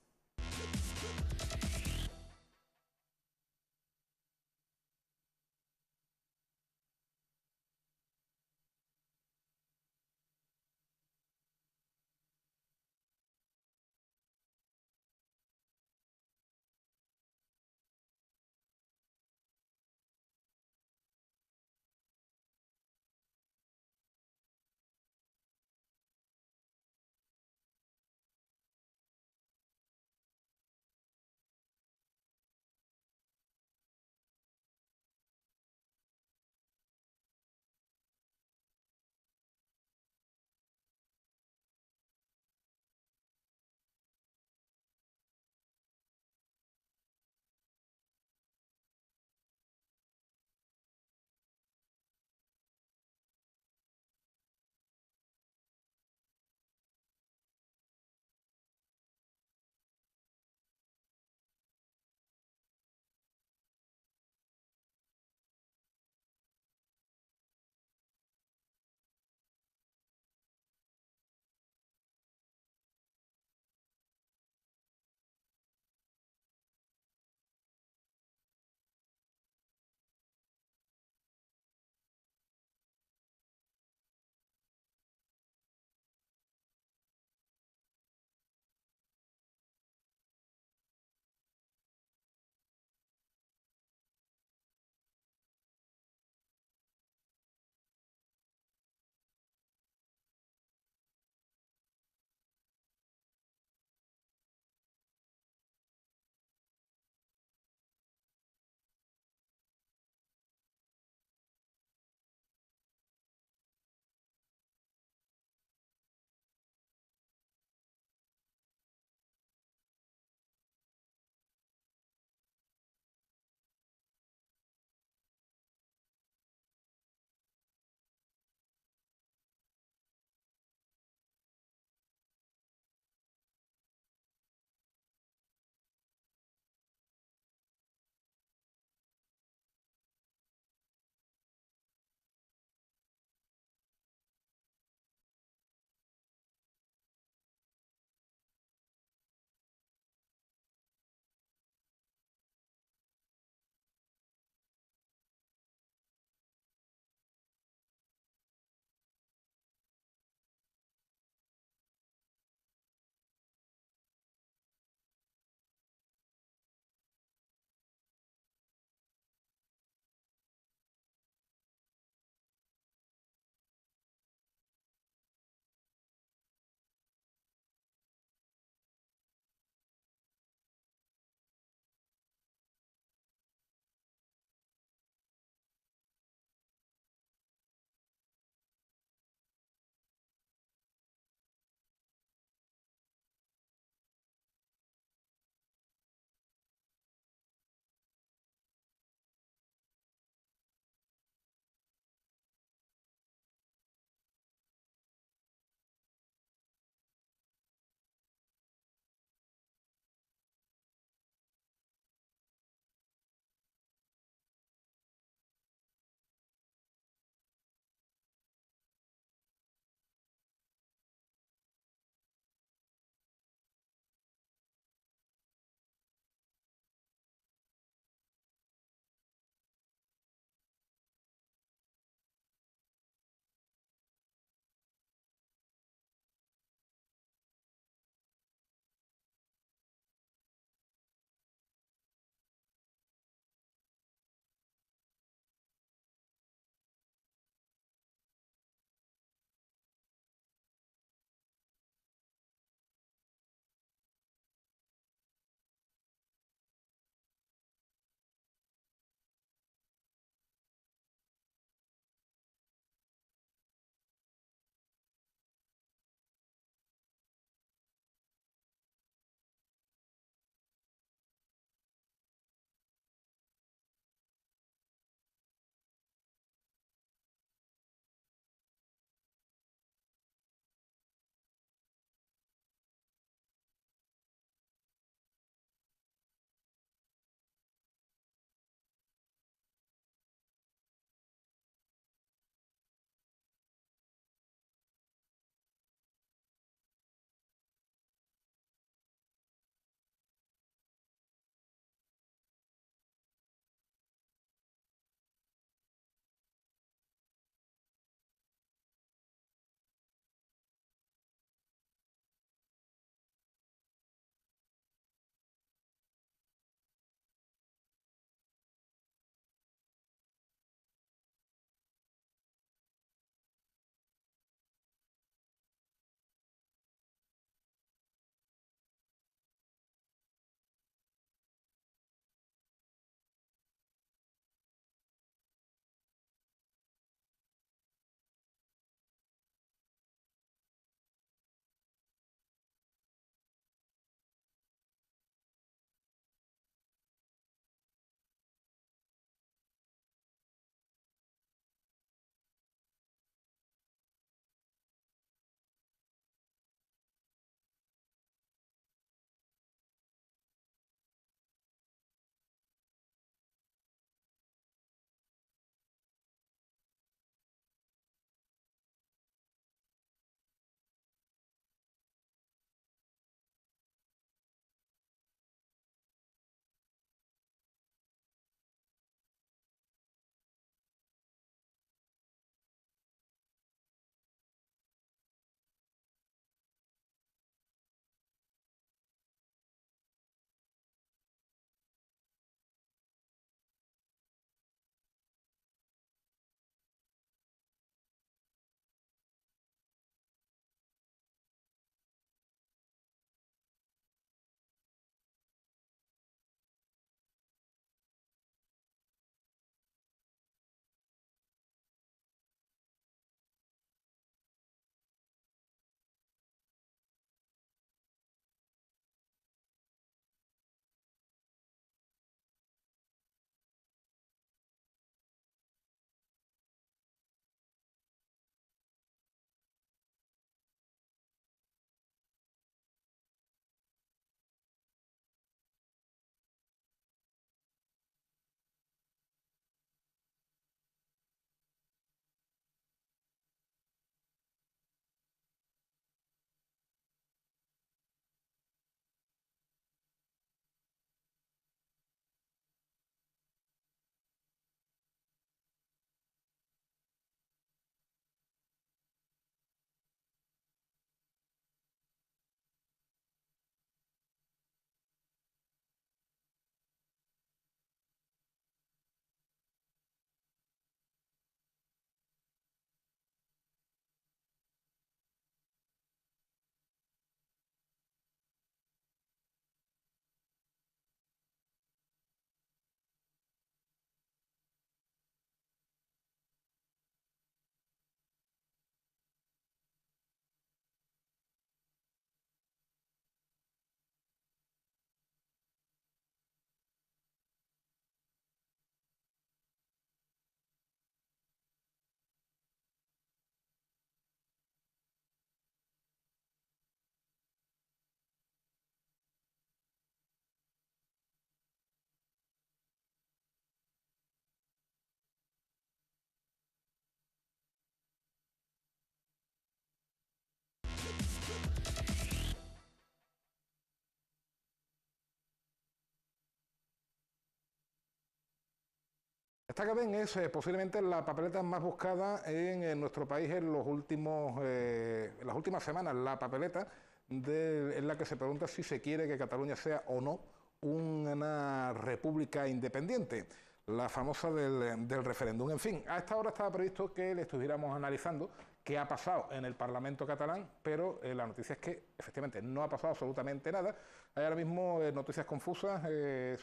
Esta cadena es posiblemente la papeleta más buscada en nuestro país en las últimas semanas. La papeleta en la que se pregunta si se quiere que Cataluña sea o no una república independiente, la famosa del referéndum. En fin, a esta hora estaba previsto que le estuviéramos analizando qué ha pasado en el Parlamento catalán, pero la noticia es que efectivamente no ha pasado absolutamente nada. Hay ahora mismo noticias confusas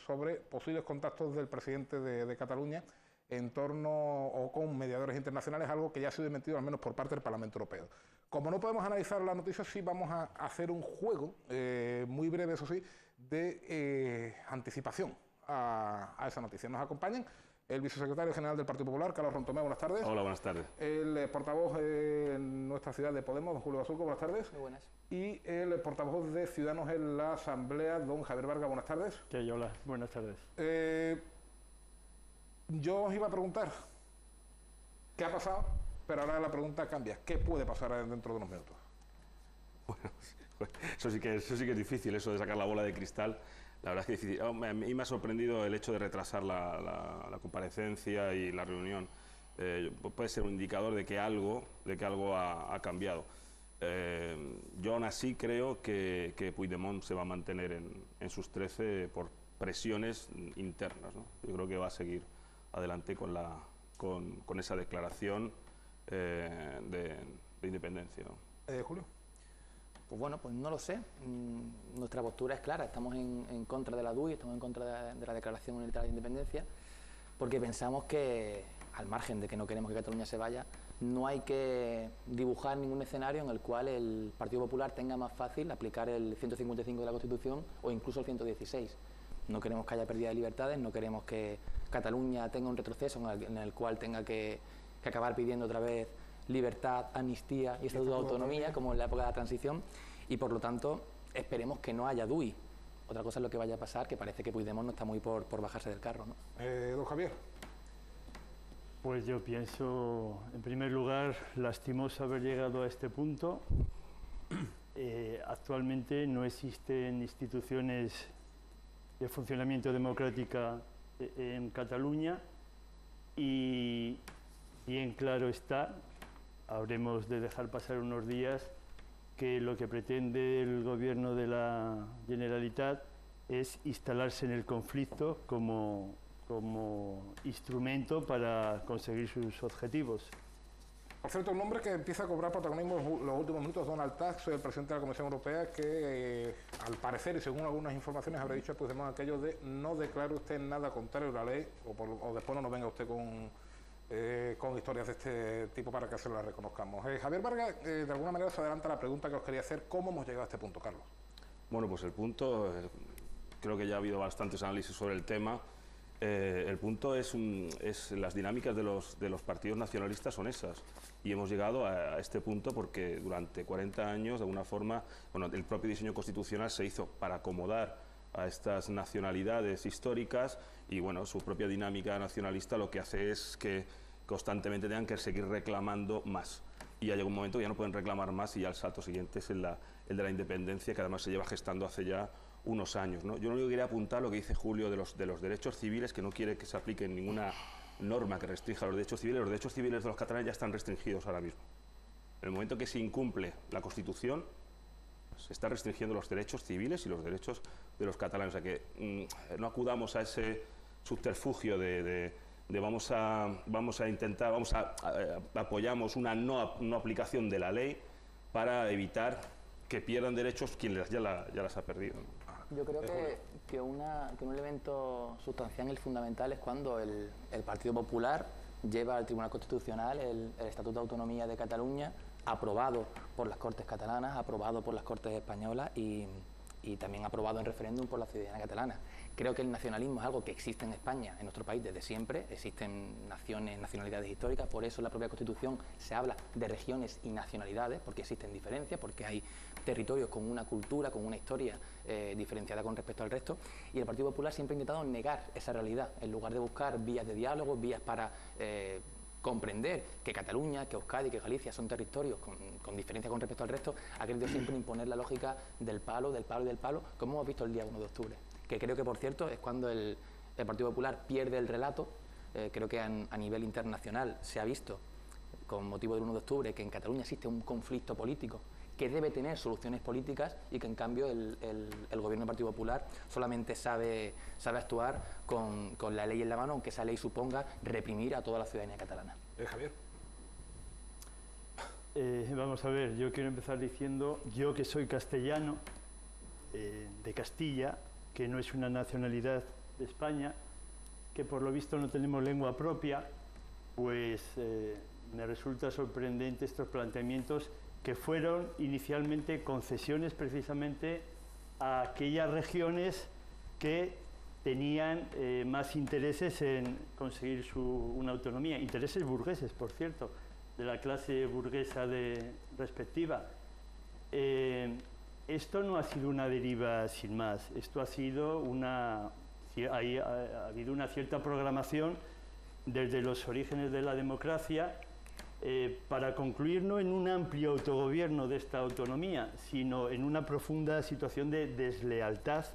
sobre posibles contactos del presidente de Cataluña en torno o con mediadores internacionales, algo que ya ha sido desmentido al menos por parte del Parlamento Europeo. Como no podemos analizar la noticia, sí vamos a hacer un juego, muy breve eso sí, de anticipación a esa noticia. Nos acompañan el vicesecretario general del Partido Popular, Carlos Rontomé, buenas tardes. Hola, buenas tardes. El portavoz en nuestra ciudad de Podemos, don Julio Basulco, buenas tardes. Muy buenas. Y el portavoz de Ciudadanos en la Asamblea, don Javier Vargas, buenas tardes. Hola, buenas tardes. Yo os iba a preguntar qué ha pasado, pero ahora la pregunta cambia. ¿Qué puede pasar dentro de unos minutos? Bueno, eso sí que es difícil, eso de sacar la bola de cristal. La verdad es que es difícil. A mí me ha sorprendido el hecho de retrasar la comparecencia y la reunión. Puede ser un indicador de que algo ha cambiado. Yo aún así creo que Puigdemont se va a mantener en sus 13 por presiones internas, ¿no? Yo creo que va a seguir adelante con esa declaración de independencia, ¿no? Julio. Pues bueno, pues no lo sé. Nuestra postura es clara. Estamos en contra de la DUI, estamos en contra de la Declaración Unilateral de Independencia, porque pensamos que, al margen de que no queremos que Cataluña se vaya, no hay que dibujar ningún escenario en el cual el Partido Popular tenga más fácil aplicar el 155 de la Constitución o incluso el 116. No queremos que haya pérdida de libertades, no queremos que Cataluña tenga un retroceso en el cual tenga que acabar pidiendo otra vez libertad, amnistía y estatuto de autonomía, como en la época de la transición, y por lo tanto esperemos que no haya DUI. Otra cosa es lo que vaya a pasar, que parece que Puigdemont no está muy por bajarse del carro, ¿no? Don Javier. Pues yo pienso, en primer lugar, lastimoso haber llegado a este punto. Actualmente no existen instituciones de funcionamiento democrática en Cataluña y bien claro está, habremos de dejar pasar unos días, que lo que pretende el gobierno de la Generalitat es instalarse en el conflicto como instrumento para conseguir sus objetivos. Por cierto, un nombre que empieza a cobrar protagonismo en los últimos minutos, Donald Tusk, el presidente de la Comisión Europea, que al parecer y según algunas informaciones habrá dicho pues aquello de no declare usted nada contrario a la ley o después no nos venga usted con historias de este tipo para que se las reconozcamos. Javier Vargas, de alguna manera se adelanta la pregunta que os quería hacer. ¿Cómo hemos llegado a este punto, Carlos? Bueno, pues el punto, creo que ya ha habido bastantes análisis sobre el tema. El punto es las dinámicas de los partidos nacionalistas son esas. Y hemos llegado a este punto porque durante 40 años, de alguna forma, bueno, el propio diseño constitucional se hizo para acomodar a estas nacionalidades históricas y bueno, su propia dinámica nacionalista lo que hace es que constantemente tengan que seguir reclamando más. Y ya llega un momento que ya no pueden reclamar más y ya el salto siguiente es el de la independencia, que además se lleva gestando hace ya unos años, ¿no? Yo lo único que quería apuntar lo que dice Julio de los derechos civiles, que no quiere que se aplique ninguna norma que restrinja los derechos civiles de los catalanes ya están restringidos ahora mismo. En el momento que se incumple la Constitución, se está restringiendo los derechos civiles y los derechos de los catalanes. O sea que no acudamos a ese subterfugio de apoyamos una no aplicación de la ley para evitar que pierdan derechos quienes ya las ha perdido, ¿no? Yo creo que un elemento sustancial y fundamental es cuando el Partido Popular lleva al Tribunal Constitucional el Estatuto de Autonomía de Cataluña, aprobado por las Cortes catalanas, aprobado por las Cortes españolas y también aprobado en referéndum por la ciudadanía catalana. Creo que el nacionalismo es algo que existe en España, en nuestro país, desde siempre. Existen nacionalidades históricas, por eso en la propia Constitución se habla de regiones y nacionalidades, porque existen diferencias, porque hay territorios con una cultura, con una historia diferenciada con respecto al resto, y el Partido Popular siempre ha intentado negar esa realidad, en lugar de buscar vías de diálogo, vías para comprender que Cataluña, que Euskadi, que Galicia son territorios con diferencia con respecto al resto, ha querido siempre imponer la lógica del palo, como hemos visto el día 1 de octubre, que creo que, por cierto, es cuando el Partido Popular pierde el relato creo que a nivel internacional se ha visto, con motivo del 1 de octubre, que en Cataluña existe un conflicto político que debe tener soluciones políticas y que en cambio el gobierno del Partido Popular solamente sabe actuar con la ley en la mano, aunque esa ley suponga reprimir a toda la ciudadanía catalana. Javier. Vamos a ver, yo quiero empezar diciendo, yo que soy castellano, de Castilla, que no es una nacionalidad de España, que por lo visto no tenemos lengua propia, pues me resulta sorprendente estos planteamientos que fueron inicialmente concesiones precisamente a aquellas regiones que tenían más intereses en conseguir una autonomía, intereses burgueses, por cierto, de la clase burguesa respectiva. Esto no ha sido una deriva sin más, esto ha sido ha habido una cierta programación desde los orígenes de la democracia para concluir no en un amplio autogobierno de esta autonomía, sino en una profunda situación de deslealtad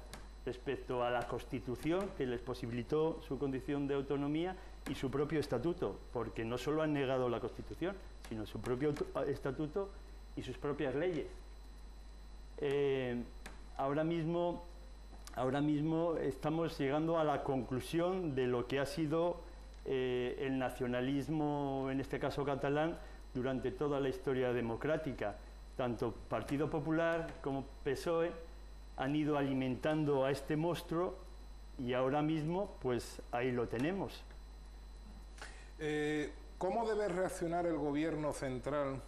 respecto a la Constitución que les posibilitó su condición de autonomía y su propio estatuto, porque no solo han negado la Constitución, sino su propio estatuto y sus propias leyes. Ahora mismo estamos llegando a la conclusión de lo que ha sido el nacionalismo, en este caso catalán, durante toda la historia democrática. Tanto Partido Popular como PSOE han ido alimentando a este monstruo y ahora mismo, pues ahí lo tenemos. ¿Cómo debe reaccionar el gobierno central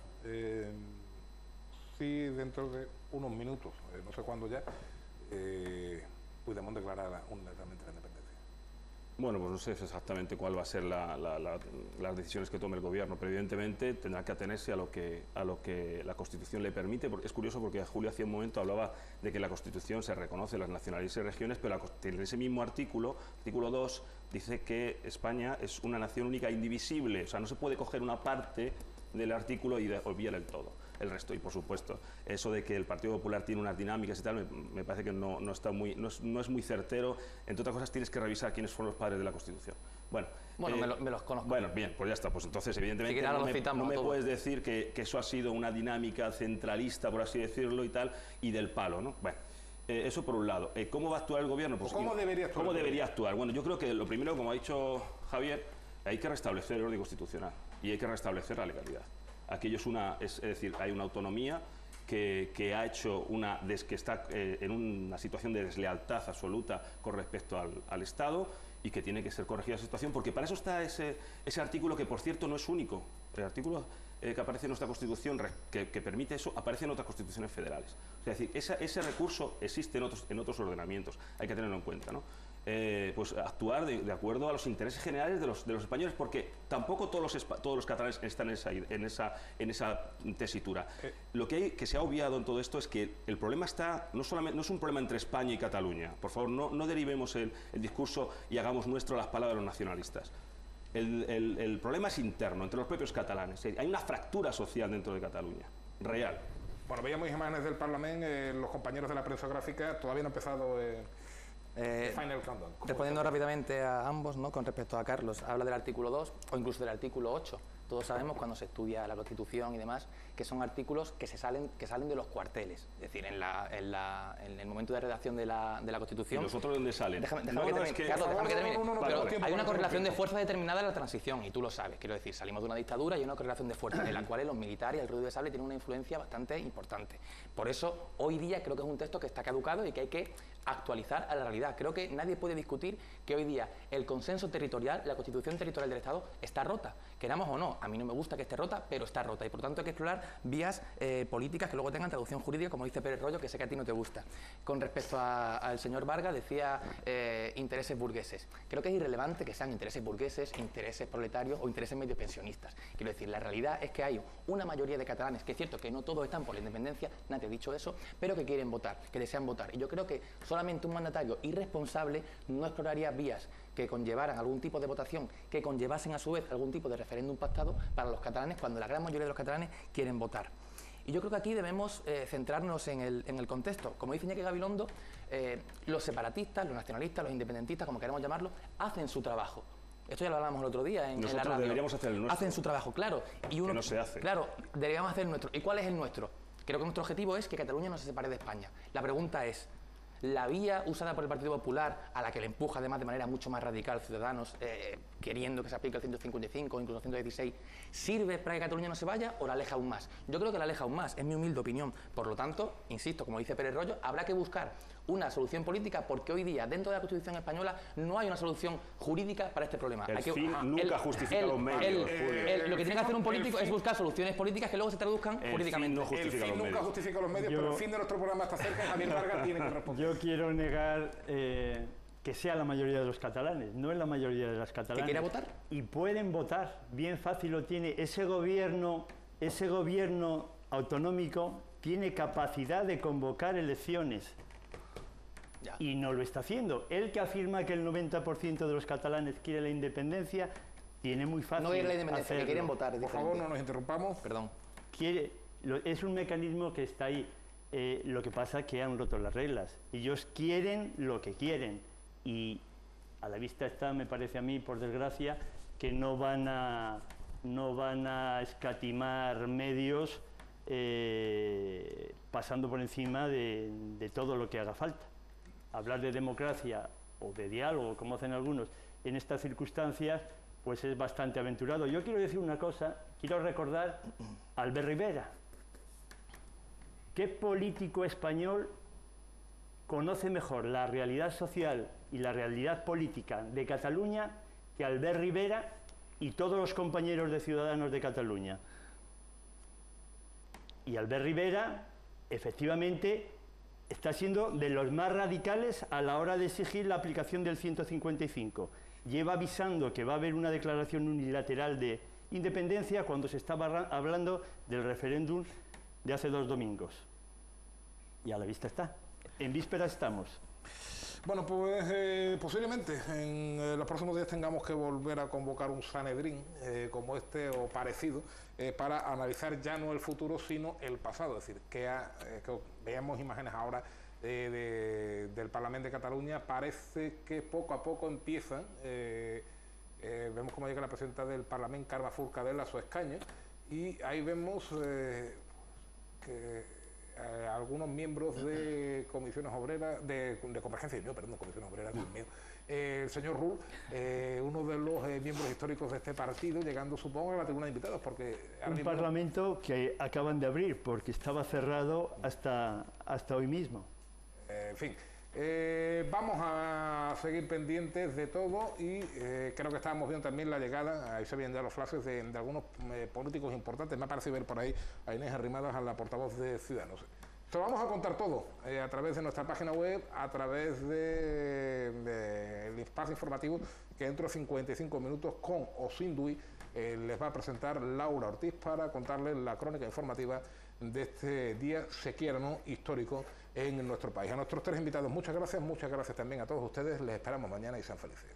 si dentro de unos minutos, no sé cuándo ya, Puigdemont declarara unilateralmente la independencia? Bueno, pues no sé exactamente cuál va a ser las decisiones que tome el gobierno, pero evidentemente tendrá que atenerse a lo que la Constitución le permite. Porque es curioso porque Julio hace un momento hablaba de que la Constitución se reconoce las nacionalidades y regiones, pero en ese mismo artículo 2, dice que España es una nación única e indivisible, o sea, no se puede coger una parte del artículo y olvidar el todo, el resto. Y por supuesto, eso de que el Partido Popular tiene unas dinámicas y tal, me parece que no es muy certero. Entre otras cosas, tienes que revisar quiénes fueron los padres de la Constitución. Bueno, me los conozco. Bueno, bien, pues ya está. Pues entonces, evidentemente, no me puedes decir que eso ha sido una dinámica centralista, por así decirlo, y tal, y del palo, ¿no? Bueno, eso por un lado. ¿Cómo va a actuar el gobierno? Pues, ¿Cómo debería actuar? Bueno, yo creo que lo primero, como ha dicho Javier, hay que restablecer el orden constitucional y hay que restablecer la legalidad. Aquello es decir, hay una autonomía que ha hecho que está en una situación de deslealtad absoluta con respecto al Estado y que tiene que ser corregida esa situación, porque para eso está ese artículo que, por cierto, no es único. El artículo que aparece en nuestra Constitución que permite eso aparece en otras constituciones federales. O sea, es decir, ese recurso existe en otros ordenamientos, hay que tenerlo en cuenta, ¿no? Pues actuar de acuerdo a los intereses generales de los españoles, porque tampoco todos los catalanes están en esa tesitura. Lo que se ha obviado en todo esto es que el problema no es un problema entre España y Cataluña. Por favor, no derivemos el discurso y hagamos nuestro las palabras de los nacionalistas. El problema es interno, entre los propios catalanes. Hay una fractura social dentro de Cataluña, real. Bueno, veíamos imágenes del Parlamento, los compañeros de la prensa gráfica todavía no han empezado... Final countdown. Respondiendo rápidamente a ambos, ¿no? Con respecto a Carlos, habla del artículo 2 o incluso del artículo 8. Todos sabemos cuando se estudia la Constitución y demás que son artículos que salen de los cuarteles, es decir, en el momento de redacción de la Constitución. ¿Y los otros dónde salen? Déjame que termine. Hay una correlación de fuerza determinada en la transición y tú lo sabes. Quiero decir, salimos de una dictadura y hay una correlación de fuerza en la cual los militares y el ruido de sable tienen una influencia bastante importante. Por eso, hoy día creo que es un texto que está caducado y que hay que actualizar a la realidad. Creo que nadie puede discutir que hoy día el consenso territorial, la Constitución territorial del Estado está rota, queramos o no. A mí no me gusta que esté rota, pero está rota y por tanto hay que explorar vías políticas que luego tengan traducción jurídica, como dice Pérez Royo, que sé que a ti no te gusta. Con respecto al señor Vargas, decía intereses burgueses. Creo que es irrelevante que sean intereses burgueses, intereses proletarios o intereses medio pensionistas. Quiero decir, la realidad es que hay una mayoría de catalanes, que es cierto que no todos están por la independencia, nadie ha dicho eso, pero que quieren votar, que desean votar. Y yo creo que solamente un mandatario irresponsable no exploraría vías que conllevaran algún tipo de votación, que conllevasen a su vez algún tipo de referéndum pactado para los catalanes cuando la gran mayoría de los catalanes quieren votar. Y yo creo que aquí debemos centrarnos en el contexto. Como dice Iñaki Gabilondo, los separatistas, los nacionalistas, los independentistas, como queramos llamarlo, hacen su trabajo. Esto ya lo hablábamos el otro día en la Nosotros radio. deberíamos hacer el nuestro. Hacen su trabajo, claro. Y uno, que no se hace. Claro, deberíamos hacer el nuestro. ¿Y cuál es el nuestro? Creo que nuestro objetivo es que Cataluña no se separe de España. La pregunta es, ¿la vía usada por el Partido Popular, a la que le empuja además de manera mucho más radical Ciudadanos, queriendo que se aplique el 155 o incluso el 116, sirve para que Cataluña no se vaya o la aleja aún más? Yo creo que la aleja aún más, es mi humilde opinión. Por lo tanto, insisto, como dice Pérez Royo, habrá que buscar una solución política, porque hoy día, dentro de la Constitución española, no hay una solución jurídica para este problema. El fin nunca justifica los medios. Lo que tiene que hacer un político es buscar soluciones políticas que luego se traduzcan jurídicamente. El fin nunca justifica los medios, pero el fin de nuestro programa está cerca. Javier Vargas tiene que responder. Yo quiero negar que sea la mayoría de los catalanes, no es la mayoría de las catalanes. ¿Que quiera votar? Y pueden votar, bien fácil lo tiene. Ese gobierno autonómico tiene capacidad de convocar elecciones. Ya. Y no lo está haciendo. El que afirma que el 90% de los catalanes quiere la independencia, tiene muy fácil No quiere la independencia, hacerlo. que quieren votar. Por favor, no nos interrumpamos. Perdón. Es un mecanismo que está ahí. Lo que pasa es que han roto las reglas. Ellos quieren lo que quieren. Y a la vista está, me parece a mí, por desgracia, que no van a escatimar medios pasando por encima de todo lo que haga falta. Hablar de democracia o de diálogo, como hacen algunos, en estas circunstancias, pues es bastante aventurado. Yo quiero decir una cosa, quiero recordar a Albert Rivera. ¿Qué político español conoce mejor la realidad social y la realidad política de Cataluña que Albert Rivera y todos los compañeros de Ciudadanos de Cataluña? Y Albert Rivera, efectivamente, está siendo de los más radicales a la hora de exigir la aplicación del 155. Lleva avisando que va a haber una declaración unilateral de independencia cuando se estaba hablando del referéndum de hace 2 domingos. Y a la vista está. En vísperas estamos. Bueno, pues posiblemente en los próximos días tengamos que volver a convocar un Sanedrín como este o parecido para analizar ya no el futuro sino el pasado. Es decir, que veamos imágenes ahora del Parlamento de Cataluña. Parece que poco a poco empiezan. Vemos cómo llega la presidenta del Parlamento, Carme Forcadell, a su escaño, y ahí vemos que algunos miembros de comisiones obreras, de Convergencia y Unión, perdón, comisiones obreras, Dios mío, el señor Rull, uno de los miembros históricos de este partido, llegando, supongo, a la tribuna de invitados, porque un parlamento que acaban de abrir, porque estaba cerrado hasta hoy mismo. En fin, vamos a seguir pendientes de todo y creo que estábamos viendo también la llegada, ahí se veían ya los flashes de algunos políticos importantes. Me ha parecido ver por ahí a Inés Arrimadas, a la portavoz de Ciudadanos. Se lo vamos a contar todo a través de nuestra página web, a través del espacio informativo que dentro de 55 minutos, con o sin DUI, les va a presentar Laura Ortiz para contarles la crónica informativa de este día sequiano histórico en nuestro país. A nuestros 3 invitados, muchas gracias también a todos ustedes. Les esperamos mañana y sean felices.